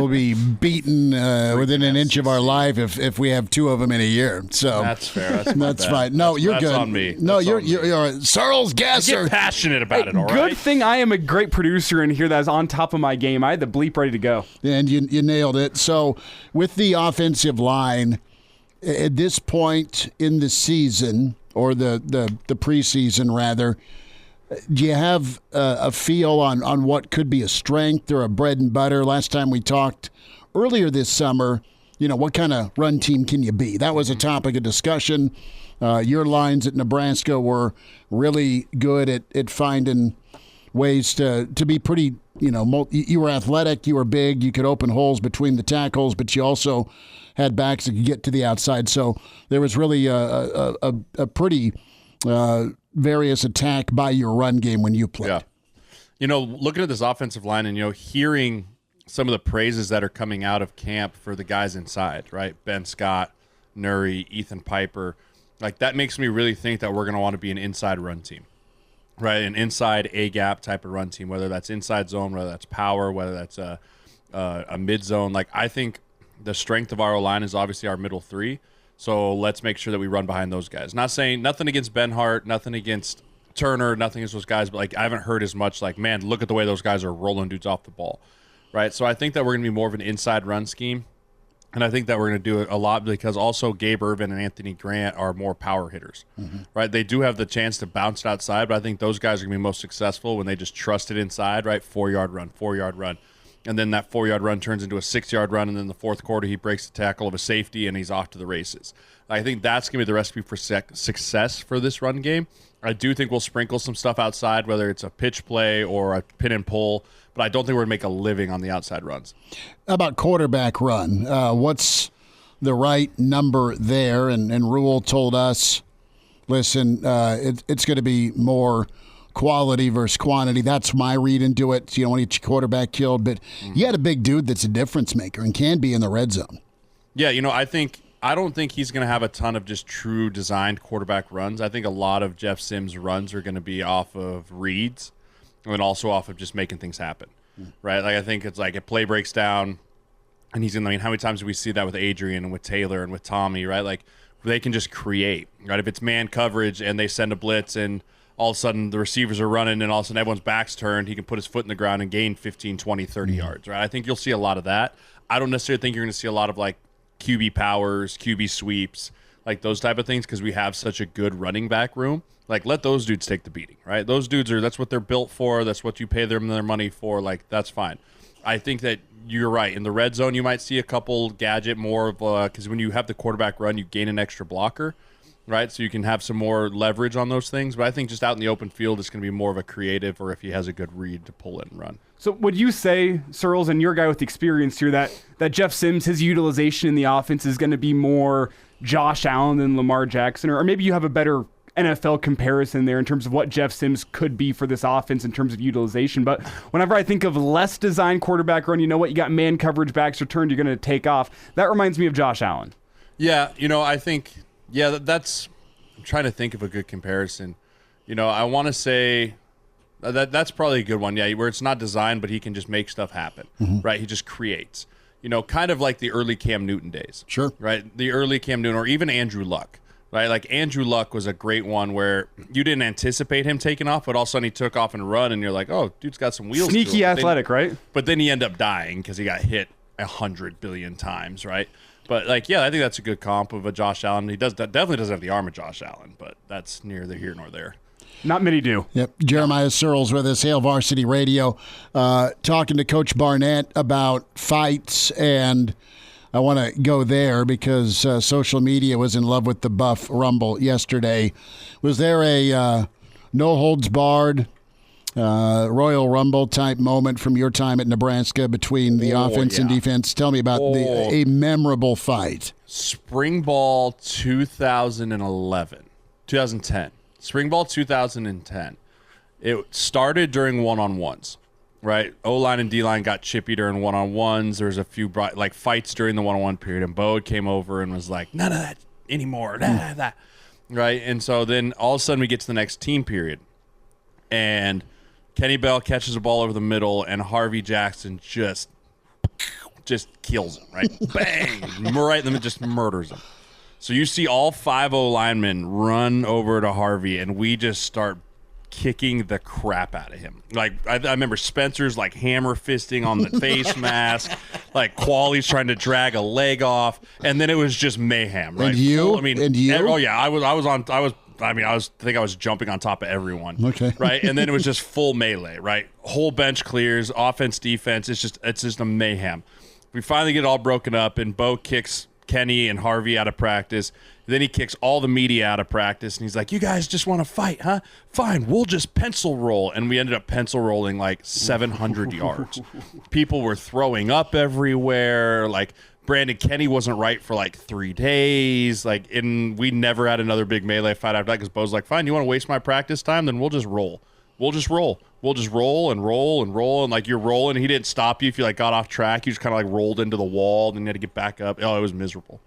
S2: be beaten within an inch of our life if we have two of them in a year. So
S10: that's fair.
S2: That's fine. No, you're
S10: that's
S2: good.
S10: On me.
S2: No,
S10: that's
S2: you're Sirles Gasser.
S10: I get passionate about it. All right.
S4: Good thing I am a great producer in here that's on top of my game. I had the bleep ready to go.
S2: And you nailed it. So with the offensive line, at this point in the season, or the preseason rather, do you have a feel on what could be a strength or a bread and butter? Last time we talked earlier this summer, what kind of run team can you be? That was a topic of discussion. Your lines at Nebraska were really good at finding ways to be pretty, you were athletic, you were big, you could open holes between the tackles, but you also had backs that could get to the outside. So there was really a pretty various attack by your run game when you played.
S10: Yeah. Looking at this offensive line and, hearing some of the praises that are coming out of camp for the guys inside, right? Ben Scott, Nuri, Ethan Piper, like that makes me really think that we're going to want to be an inside run team. Right, an inside A-gap type of run team, whether that's inside zone, whether that's power, whether that's a mid-zone. Like, I think the strength of our O-line is obviously our middle three, so let's make sure that we run behind those guys. Not saying nothing against Ben Hart, nothing against Turner, nothing against those guys, but, I haven't heard as much man, look at the way those guys are rolling dudes off the ball, right? So I think that we're going to be more of an inside run scheme. And I think that we're going to do it a lot because also Gabe Ervin and Anthony Grant are more power hitters, right? They do have the chance to bounce it outside, but I think those guys are going to be most successful when they just trust it inside, right? 4-yard run, 4-yard run. and then that 4-yard run turns into a 6-yard run, and then the fourth quarter he breaks the tackle of a safety and he's off to the races. I think that's going to be the recipe for success for this run game. I do think we'll sprinkle some stuff outside, whether it's a pitch play or a pin and pull, but I don't think we're going to make a living on the outside runs.
S2: How about quarterback run? What's the right number there? And Rhule told us, listen, it's going to be more quality versus quantity. That's my read into it. You don't want to get your quarterback killed, but you had a big dude that's a difference maker and can be in the red zone.
S10: Yeah, I don't think he's going to have a ton of just true designed quarterback runs. I think a lot of Jeff Sims' runs are going to be off of reads and also off of just making things happen, right? Like I think it's like a play breaks down, and he's in. I mean, how many times do we see that with Adrian and with Taylor and with Tommy, right? Like they can just create, right? If it's man coverage and they send a blitz and all of a sudden the receivers are running and all of a sudden everyone's back's turned, he can put his foot in the ground and gain 15, 20, 30 yards, right? I think you'll see a lot of that. I don't necessarily think you're going to see a lot of like QB powers, QB sweeps, like those type of things, because we have such a good running back room. Like, let those dudes take the beating, right? Those dudes that's what they're built for. That's what you pay them their money for. Like, that's fine. I think that you're right. In the red zone, you might see a couple gadget more of because when you have the quarterback run, you gain an extra blocker, right? So you can have some more leverage on those things. But I think just out in the open field, it's going to be more of a creative, or if he has a good read to pull it and run.
S4: So would you say, Sirles, and you're a guy with experience here, that Jeff Sims, his utilization in the offense is going to be more Josh Allen than Lamar Jackson? Or maybe you have a better NFL comparison there in terms of what Jeff Sims could be for this offense in terms of utilization. But whenever I think of less designed quarterback run, you know what? You got man coverage, backs returned, you're going to take off. That reminds me of Josh Allen.
S10: Yeah, I think, that's – I'm trying to think of a good comparison. I want to say – that's probably a good one, where it's not designed, but he can just make stuff happen, right? He just creates, kind of like the early Cam Newton days.
S2: Sure.
S10: Right? The early Cam Newton, or even Andrew Luck, right? Like Andrew Luck was a great one where you didn't anticipate him taking off, but all of a sudden he took off and run, and you're like, oh, dude's got some wheels.
S4: Sneaky athletic, right?
S10: But then he ended up dying because he got hit 100 billion times, right? But I think that's a good comp of a Josh Allen. He definitely doesn't have the arm of Josh Allen, but that's neither here nor there.
S4: Not many do.
S2: Yep. Jeremiah Sirles with us, Hail Varsity Radio, talking to Coach Barnett about fights, and I want to go there because social media was in love with the Buff Rumble yesterday. Was there a no-holds-barred Royal Rumble type moment from your time at Nebraska between the offense and defense? Tell me about a memorable fight.
S10: Spring Ball 2010. Spring Ball 2010. It started during one-on-ones, right? O-line and D-line got chippy during one-on-ones. There was a few fights during the one-on-one period, and Bo came over and was like, none of that anymore, that. Right? And so then all of a sudden we get to the next team period, and Kenny Bell catches a ball over the middle, and Harvey Jackson just kills him, right? Bang! Right in the middle, just murders him. So you see all 5 O-linemen run over to Harvey, and we just start kicking the crap out of him. Like I remember Spencer's hammer fisting on the face mask, Quali's trying to drag a leg off, and then it was just mayhem. Right?
S2: And you?
S10: Oh yeah, I was jumping on top of everyone.
S2: Okay.
S10: Right, and then it was just full melee. Right, whole bench clears, offense, defense. It's just a mayhem. We finally get it all broken up, and Bo kicks Kenny and Harvey out of practice. Then he kicks all the media out of practice, and he's like, you guys just want to fight, huh? Fine, we'll just pencil roll. And we ended up pencil rolling 700 yards. People were throwing up everywhere. Brandon Kenny wasn't right for 3 days. And we never had another big melee fight after that because Bo's like, fine, you want to waste my practice time? Then we'll just roll. We'll just roll. We'll just roll and roll and roll. And you're rolling. He didn't stop you if you got off track. You just kind of rolled into the wall. Then you had to get back up. Oh, it was miserable.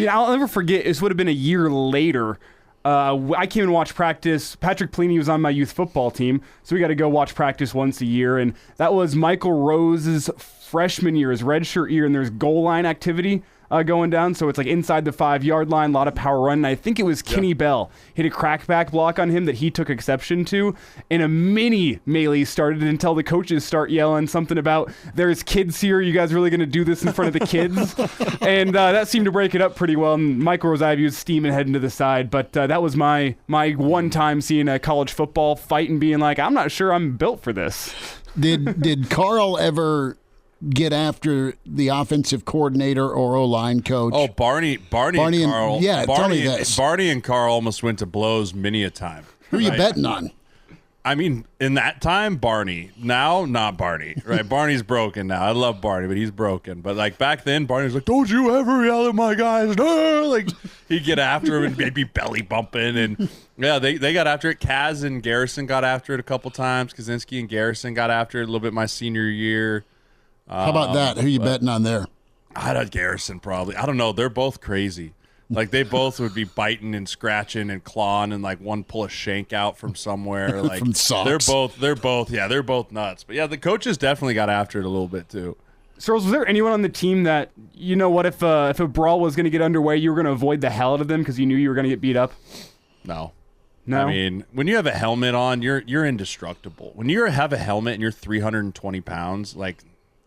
S4: I'll never forget. This would have been a year later. I came and watched practice. Patrick Pliny was on my youth football team, so we got to go watch practice once a year. And that was Michael Rose's freshman year, his redshirt year, and there's goal line activity going down. So it's inside the 5-yard line, a lot of power run. And I think it was Kenny Bell hit a crackback block on him that he took exception to. And a mini melee started until the coaches start yelling something about, there's kids here. You guys really going to do this in front of the kids? And that seemed to break it up pretty well. And Michael Rose, was steaming heading to the side. But that was my one time seeing a college football fight and being like, I'm not sure I'm built for this.
S2: Did Carl ever get after the offensive coordinator or O-line coach?
S10: Oh, Barney and Carl.
S2: Yeah, tell me this.
S10: Barney and Carl almost went to blows many a time.
S2: Who are you betting on?
S10: I mean, in that time, Barney. Now, not Barney, right? Barney's broken now. I love Barney, but he's broken. But, like, back then, Barney was like, don't you ever yell at my guys. No! Like, he'd get after him and maybe belly bumping. And, yeah, they got after it. Kaz and Garrison got after it a couple times. Kaczynski and Garrison got after it a little bit my senior year.
S2: How about that? Who you betting on there?
S10: I don't Garrison, probably. I don't know. They're both crazy. Like, they both would be biting and scratching and clawing, and like one pull a shank out from somewhere. Like
S2: from socks.
S10: They're both nuts. But yeah, the coaches definitely got after it a little bit too.
S4: Sirles, was there anyone on the team that, you know what, if a brawl was going to get underway, you were going to avoid the hell out of them because you knew you were going to get beat up?
S10: No.
S4: No?
S10: I mean, when you have a helmet on, you're indestructible. When you have a helmet and you're 320 pounds, like,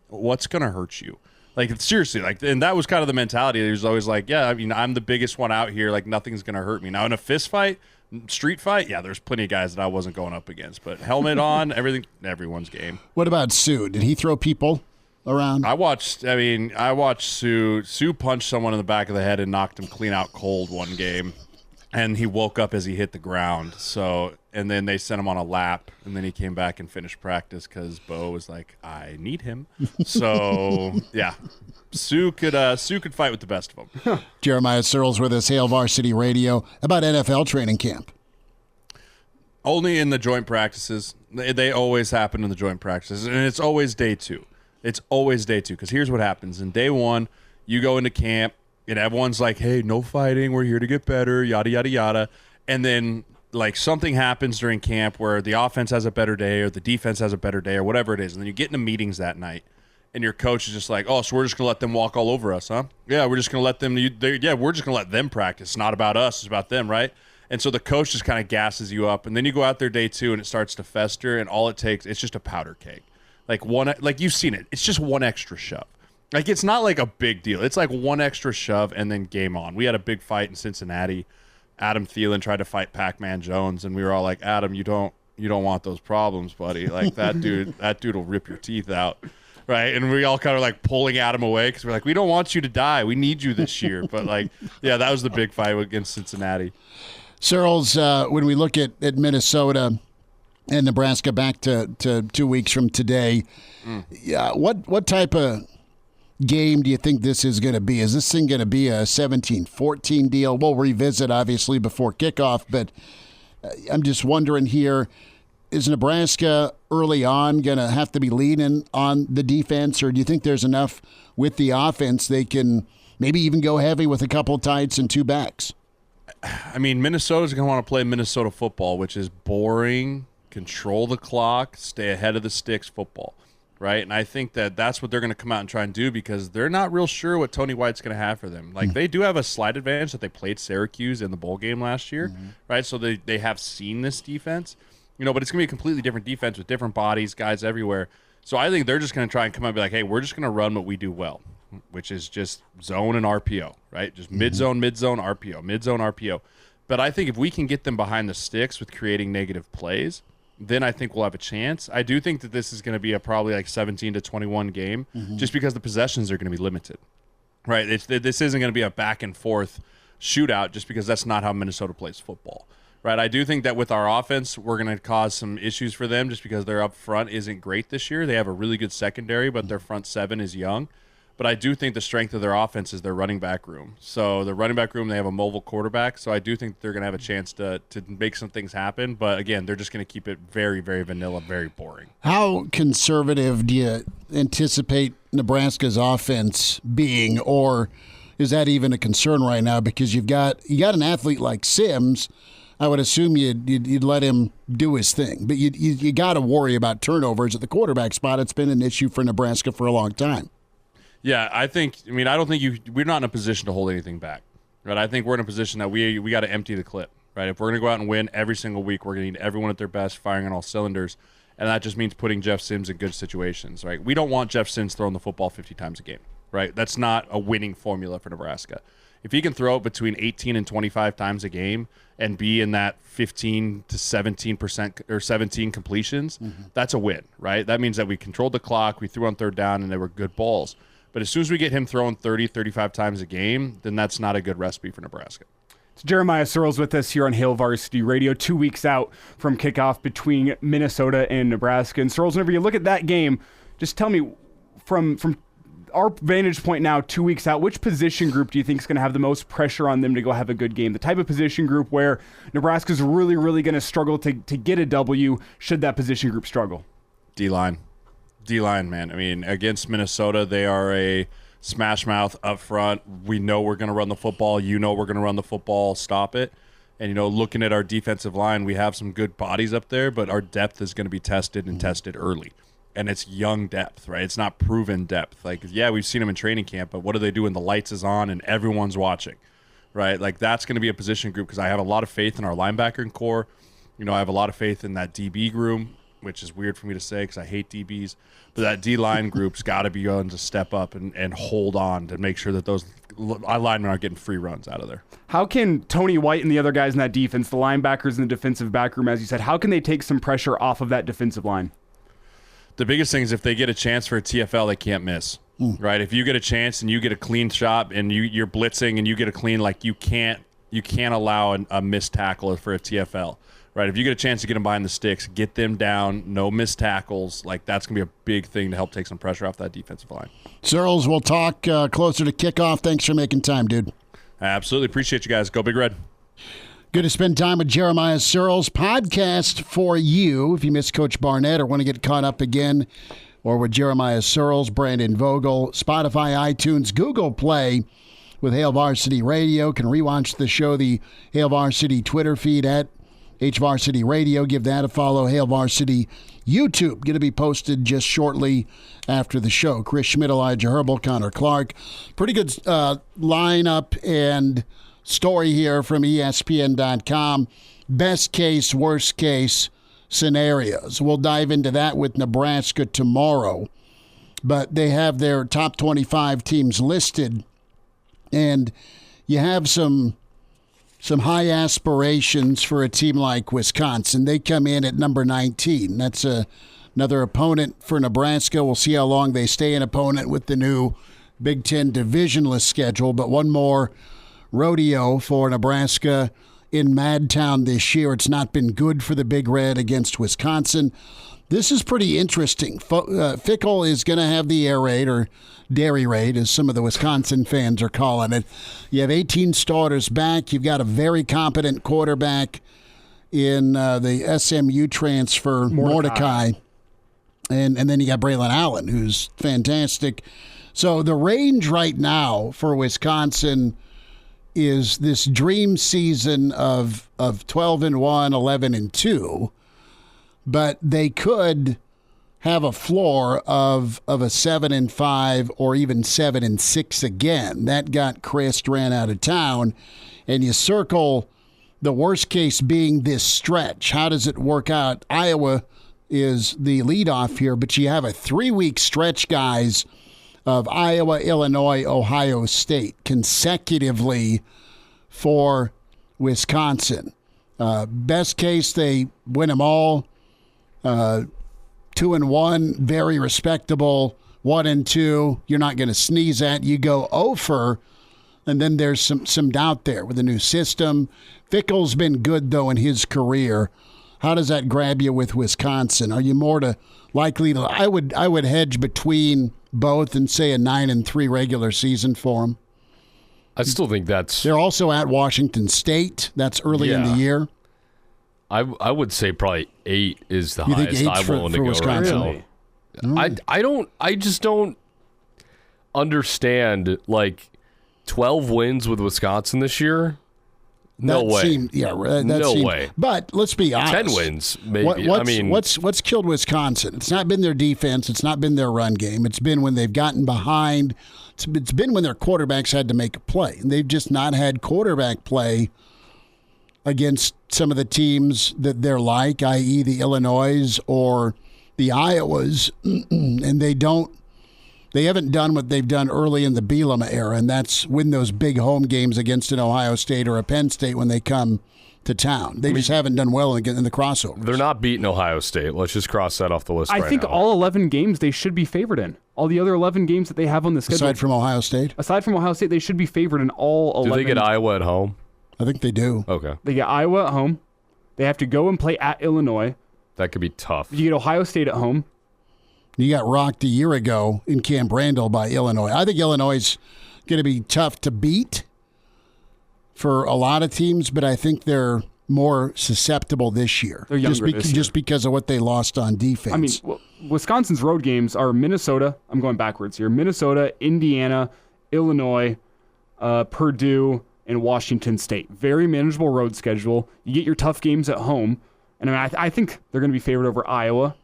S10: what's going to hurt you? Like, seriously, like, and that was kind of the mentality. He was always like, yeah, I mean, I'm the biggest one out here. Like, nothing's going to hurt me. Now, in a fist fight, street fight, yeah, there's plenty of guys that I wasn't going up against. But helmet on, everyone's game.
S2: What about Sue? Did he throw people around?
S10: I watched Sue. Sue punched someone in the back of the head and knocked him clean out cold one game. And he woke up as he hit the ground. So, and then they sent him on a lap, and then he came back and finished practice because Bo was like, "I need him." So, yeah, Sue could fight with the best of them.
S2: Jeremiah Sirles with us, Hail Varsity Radio. About NFL training camp.
S10: Only in the joint practices. They always happen in the joint practices, and it's always day two. It's always day two because here's what happens: in day one, you go into camp. And everyone's like, hey, no fighting. We're here to get better, yada, yada, yada. And then, like, something happens during camp where the offense has a better day or the defense has a better day or whatever it is. And then you get into meetings that night, and your coach is just like, oh, so we're just going to let them walk all over us, huh? Yeah, we're just going to let them we're just going to let them practice. It's not about us. It's about them, right? And so the coach just kind of gasses you up. And then you go out there day two, and it starts to fester, and all it takes, it's just a powder keg. Like you've seen it. It's just one extra shove. Like, it's not like a big deal. It's like one extra shove and then game on. We had a big fight in Cincinnati. Adam Thielen tried to fight Pac-Man Jones, and we were all like, Adam, you don't want those problems, buddy. Like, that dude will rip your teeth out, right? And we all kind of like pulling Adam away because we're like, we don't want you to die. We need you this year. But, like, yeah, that was the big fight against Cincinnati.
S2: Sirles, when we look at Minnesota and Nebraska back to 2 weeks from today, yeah, what type of game do you think this is going to be? Is this thing going to be a 17-14 deal? We'll revisit, obviously, before kickoff, but I'm just wondering here, is Nebraska early on going to have to be leaning on the defense, or do you think there's enough with the offense they can maybe even go heavy with a couple of tights and two backs?
S10: I mean, Minnesota's going to want to play Minnesota football, which is boring, control the clock, stay ahead of the sticks football. Right, and I think that's what they're going to come out and try and do because they're not real sure what Tony White's going to have for them. Like, they do have a slight advantage that they played Syracuse in the bowl game last year, right? So they have seen this defense, but it's going to be a completely different defense with different bodies, guys everywhere. So I think they're just going to try and come out and be like, hey, we're just going to run what we do well, which is just zone and RPO, right? Just mid-zone, RPO, mid-zone, RPO. But I think if we can get them behind the sticks with creating negative plays, then I think we'll have a chance. I do think that this is going to be a probably like 17-21 game just because the possessions are going to be limited, right? This isn't going to be a back and forth shootout just because that's not how Minnesota plays football, right? I do think that with our offense, we're going to cause some issues for them just because their up front isn't great this year. They have a really good secondary, but their front seven is young. But I do think the strength of their offense is their running back room. So the running back room, they have a mobile quarterback. So I do think they're going to have a chance to make some things happen. But, again, they're just going to keep it very, very vanilla, very boring. How
S2: conservative do you anticipate Nebraska's offense being, or is that even a concern right now? Because you got an athlete like Sims. I would assume you'd let him do his thing. But you got to worry about turnovers at the quarterback spot. It's been an issue for Nebraska for a long time.
S10: Yeah, I don't think we're not in a position to hold anything back, right? I think we're in a position that we got to empty the clip, right? If we're going to go out and win every single week, we're going to need everyone at their best, firing on all cylinders, and that just means putting Jeff Sims in good situations, right? We don't want Jeff Sims throwing the football 50 times a game, right? That's not a winning formula for Nebraska. If he can throw it between 18 and 25 times a game and be in that 15 to 17% or 17 completions, that's a win, right? That means that we controlled the clock, we threw on third down, and they were good balls. But as soon as we get him throwing 30, 35 times a game, then that's not a good recipe for Nebraska.
S4: It's Jeremiah Sirles with us here on Hail Varsity Radio, 2 weeks out from kickoff between Minnesota and Nebraska. And Sirles, whenever you look at that game, just tell me from our vantage point now, 2 weeks out, which position group do you think is going to have the most pressure on them to go have a good game? The type of position group where Nebraska's really, really going to struggle to get a W should that position group struggle?
S10: D-line. D-line, man. I mean, against Minnesota, they are a smash mouth up front. We know we're going to run the football. You know we're going to run the football. Stop it. And, you know, looking at our defensive line, we have some good bodies up there, but our depth is going to be tested and tested early. And it's young depth, right? It's not proven depth. Like, yeah, we've seen them in training camp, but what do they do when the lights is on and everyone's watching, right? Like, that's going to be a position group because I have a lot of faith in our linebacker core. You know, I have a lot of faith in that DB room, which is weird for me to say because I hate DBs. But that D-line group's got to be going to step up and hold on to make sure that those linemen aren't getting free runs out of there.
S4: How can Tony White and the other guys in that defense, the linebackers in the defensive back room, as you said, how can they take some pressure off of that defensive line?
S10: The biggest thing is if they get a chance for a TFL, they can't miss, right? If you get a chance and you get a clean shot and you're blitzing and you get a clean, like you can't allow a missed tackle for a TFL. Right, if you get a chance to get them behind the sticks, get them down, no missed tackles. Like, that's going to be a big thing to help take some pressure off that defensive line.
S2: Sirles, we'll talk closer to kickoff. Thanks for making time, dude.
S10: I absolutely appreciate you guys. Go Big Red.
S2: Good to spend time with Jeremiah Sirles. Podcast for you if you missed Coach Barnett or want to get caught up again, or with Jeremiah Sirles, Brandon Vogel, Spotify, iTunes, Google Play with Hail Varsity Radio. Can rewatch the show, the Hail Varsity Twitter feed at HVarsity Radio. Give that a follow. Hail Varsity YouTube. Going to be posted just shortly after the show. Chris Schmidt, Elijah Herbel, Connor Clark. Pretty good lineup and story here from ESPN.com. Best case, worst case scenarios. We'll dive into that with Nebraska tomorrow. But they have their top 25 teams listed. And you have some high aspirations for a team like Wisconsin. They come in at number 19. That's another opponent for Nebraska. We'll see how long they stay an opponent with the new Big Ten divisionless schedule. But one more rodeo for Nebraska in Madtown this year. It's not been good for the Big Red against Wisconsin. This is pretty interesting. Fickell is going to have the air raid, or dairy raid, as some of the Wisconsin fans are calling it. You have 18 starters back. You've got a very competent quarterback in the SMU transfer, Mordecai. And then you got Braylon Allen, who's fantastic. So the range right now for Wisconsin is this dream season of 12-1, 11-2. But they could have a floor of a 7-5 or even 7-6 again. That got Chris ran out of town. And you circle the worst case being this stretch. How does it work out? Iowa is the leadoff here, but you have a 3-week stretch, guys, of Iowa, Illinois, Ohio State consecutively for Wisconsin. Best case, they win them all. 2-1, very respectable. 1-2, you're not going to sneeze at. You go over, and then there's some doubt there with the new system. Fickell's been good, though, in his career. How does that grab you with Wisconsin? Are you more likely to? I would hedge between both and say a 9-3 regular season for them.
S5: I still think that's.
S2: They're also at Washington State. That's early in the year.
S5: I would say probably 8 is the
S2: you
S5: highest
S2: think
S5: I'm willing to go
S2: Wisconsin?
S5: right now. I just don't understand, like, 12 wins with Wisconsin this year. No way. No way.
S2: But let's be honest.
S5: 10 wins, maybe.
S2: What's killed Wisconsin? It's not been their defense. It's not been their run game. It's been when they've gotten behind. It's been when their quarterbacks had to make a play. And they've just not had quarterback play against some of the teams that they're like, i.e. the Illinois or the Iowas. And they don't They haven't done what they've done early in the Bielema era, and that's win those big home games against an Ohio State or a Penn State when they come to town. They just haven't done well in the crossover.
S5: They're not beating Ohio State. Let's just cross that off the list.
S4: I think
S5: now.
S4: all 11 games they should be favored in. All the other 11 games that they have on the schedule.
S2: Aside from Ohio State?
S4: Aside from Ohio State, they should be favored in all 11.
S5: Do they get Iowa at home?
S2: I think they do.
S5: Okay.
S4: They get Iowa at home. They have to go and play at Illinois.
S5: That could be tough.
S4: You get Ohio State at home.
S2: You got rocked a year ago in Camp Randall by Illinois. I think Illinois is going to be tough to beat for a lot of teams, but I think they're more susceptible this year.
S4: They're younger this year.
S2: Just because of what they lost on defense.
S4: I mean, Wisconsin's road games are Minnesota. I'm going backwards here. Minnesota, Indiana, Illinois, Purdue, and Washington State. Very manageable road schedule. You get your tough games at home. And I mean, I think they're going to be favored over Iowa.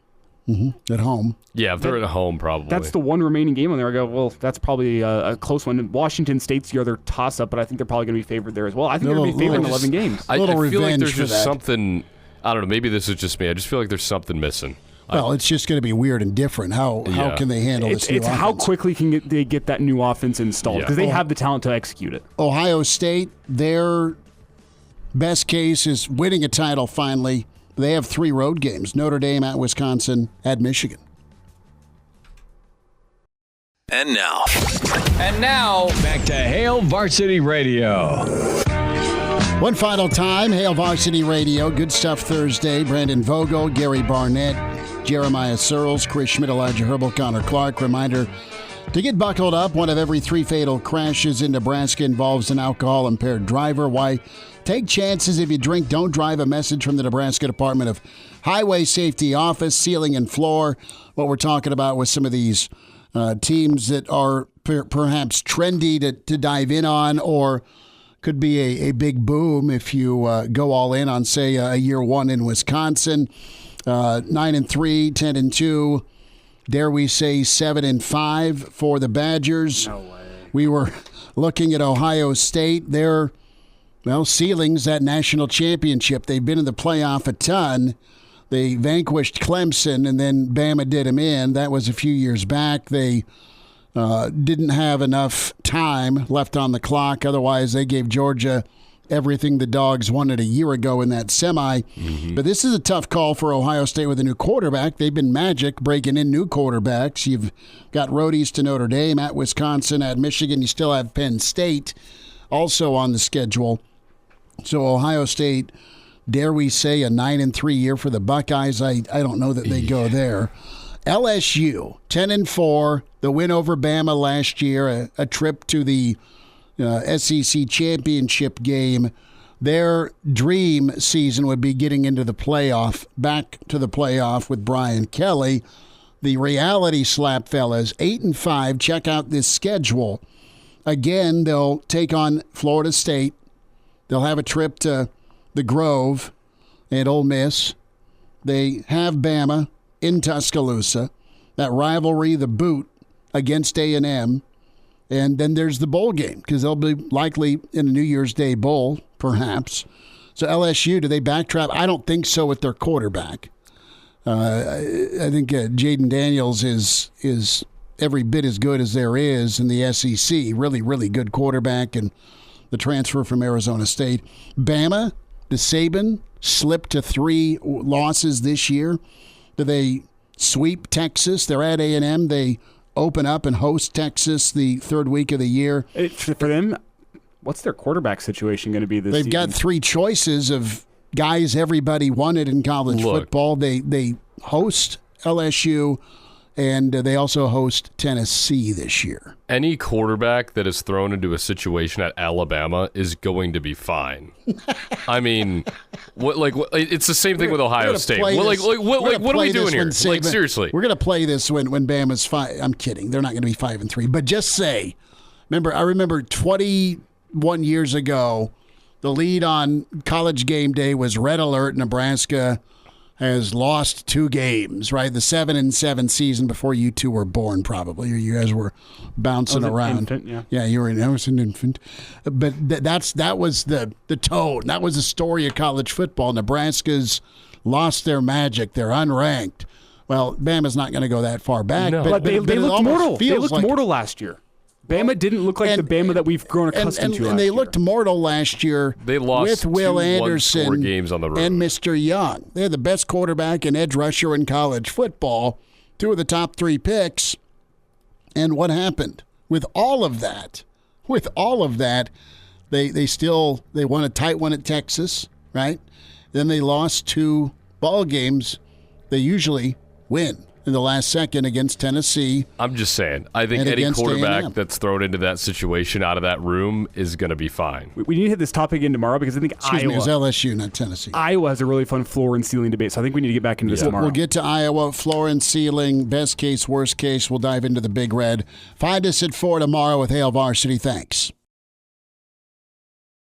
S2: At home.
S5: Yeah, if they're at home, probably.
S4: That's the one remaining game on there. I go, well, that's probably a close one. Washington State's the other toss-up, but I think they're probably going to be favored there as well. I think they're going to be favored in 11 games.
S5: I feel like there's just something, I don't know, maybe this is just me. I just feel like there's something missing.
S2: Well, it's just going to be weird and different. How can they handle this new offense?
S4: How quickly can they get that new offense installed? Because they have the talent to execute it.
S2: Ohio State, their best case is winning a title finally. They have 3 road games: Notre Dame, at Wisconsin, at Michigan.
S6: And now, back to Hail Varsity Radio.
S2: One final time, Hail Varsity Radio. Good Stuff Thursday. Brandon Vogel, Gary Barnett, Jeremiah Sirles, Chris Schmidt, Elijah Herbel, Connor Clark. Reminder to get buckled up. One of every 3 fatal crashes in Nebraska involves an alcohol-impaired driver. Why take chances if you drink? Don't drive. A message from the Nebraska Department of Highway Safety Office, Ceiling and Floor. What we're talking about with some of these teams that are perhaps trendy to dive in on, or could be a big boom if you go all in on, say, a year one in Wisconsin. 9-3, 10-2. Dare we say 7-5 for the Badgers?
S4: No way.
S2: We were looking at Ohio State. Their ceiling's that national championship. They've been in the playoff a ton. They vanquished Clemson, and then Bama did them in. That was a few years back. They didn't have enough time left on the clock. Otherwise, they gave Georgia everything the Dogs wanted a year ago in that semi. Mm-hmm. But this is a tough call for Ohio State with a new quarterback. They've been magic breaking in new quarterbacks. You've got roadies to Notre Dame, at Wisconsin, at Michigan. You still have Penn State also on the schedule. So Ohio State, dare we say, a 9-3 year for the Buckeyes? I don't know that they go there. LSU, 10-4, the win over Bama last year, a trip to the SEC championship game. Their dream season would be getting into the playoff, back to the playoff with Brian Kelly. The reality slap, fellas, 8-5. Check out this schedule. Again, they'll take on Florida State. They'll have a trip to the Grove and Ole Miss. They have Bama in Tuscaloosa. That rivalry, the boot against A&M. And then there's the bowl game, because they'll be likely in a New Year's Day bowl, perhaps. So LSU, do they backtrap? I don't think so with their quarterback. I think Jaden Daniels is every bit as good as there is in the SEC. Really, really good quarterback, and the transfer from Arizona State. Bama, does Saban slip to 3 losses this year? Do they sweep Texas? They're at A&M. They open up and host Texas the 3rd week of the year.
S4: For them, what's their quarterback situation going to be this season?
S2: They've got 3 choices of guys everybody wanted in college football. They host LSU, and they also host Tennessee this year.
S5: Any quarterback that is thrown into a situation at Alabama is going to be fine. I mean, it's the same thing with Ohio State. What are we doing here? Like, seriously.
S2: We're going to play this when Bama's 5. I'm kidding. They're not going to be 5-3. But just say, I remember 21 years ago, the lead on College Game Day was Red Alert. Nebraska has lost 2 games, right? The 7-7 season before you two were born, probably, or you guys were bouncing around.
S4: Infant,
S2: yeah, I was an infant. But that was the tone. That was the story of college football. Nebraska's lost their magic. They're unranked. Well, Bama's not going to go that far back.
S5: No.
S4: But they looked mortal. They looked
S2: like
S4: mortal last year. Bama didn't look like the Bama that we've grown accustomed to.
S2: And they looked mortal last year.
S5: They lost
S2: with Will
S5: 2
S2: Anderson
S5: one-score games on the road.
S2: and Mr. Young. They're the best quarterback and edge rusher in college football. 2 of the top 3 picks. And what happened with all of that? They won a tight one at Texas, right? Then they lost 2 ball games they usually win in the last second against Tennessee.
S5: I'm just saying, I think any quarterback that's thrown into that situation out of that room is going to be fine.
S4: We need to hit this topic again tomorrow because I think
S2: Excuse me, it was LSU, not Tennessee.
S4: Iowa has a really fun floor and ceiling debate, so I think we need to get back into this tomorrow.
S2: We'll get to Iowa, floor and ceiling, best case, worst case. We'll dive into the Big Red. Find us at 4 tomorrow with Hail Varsity. Thanks.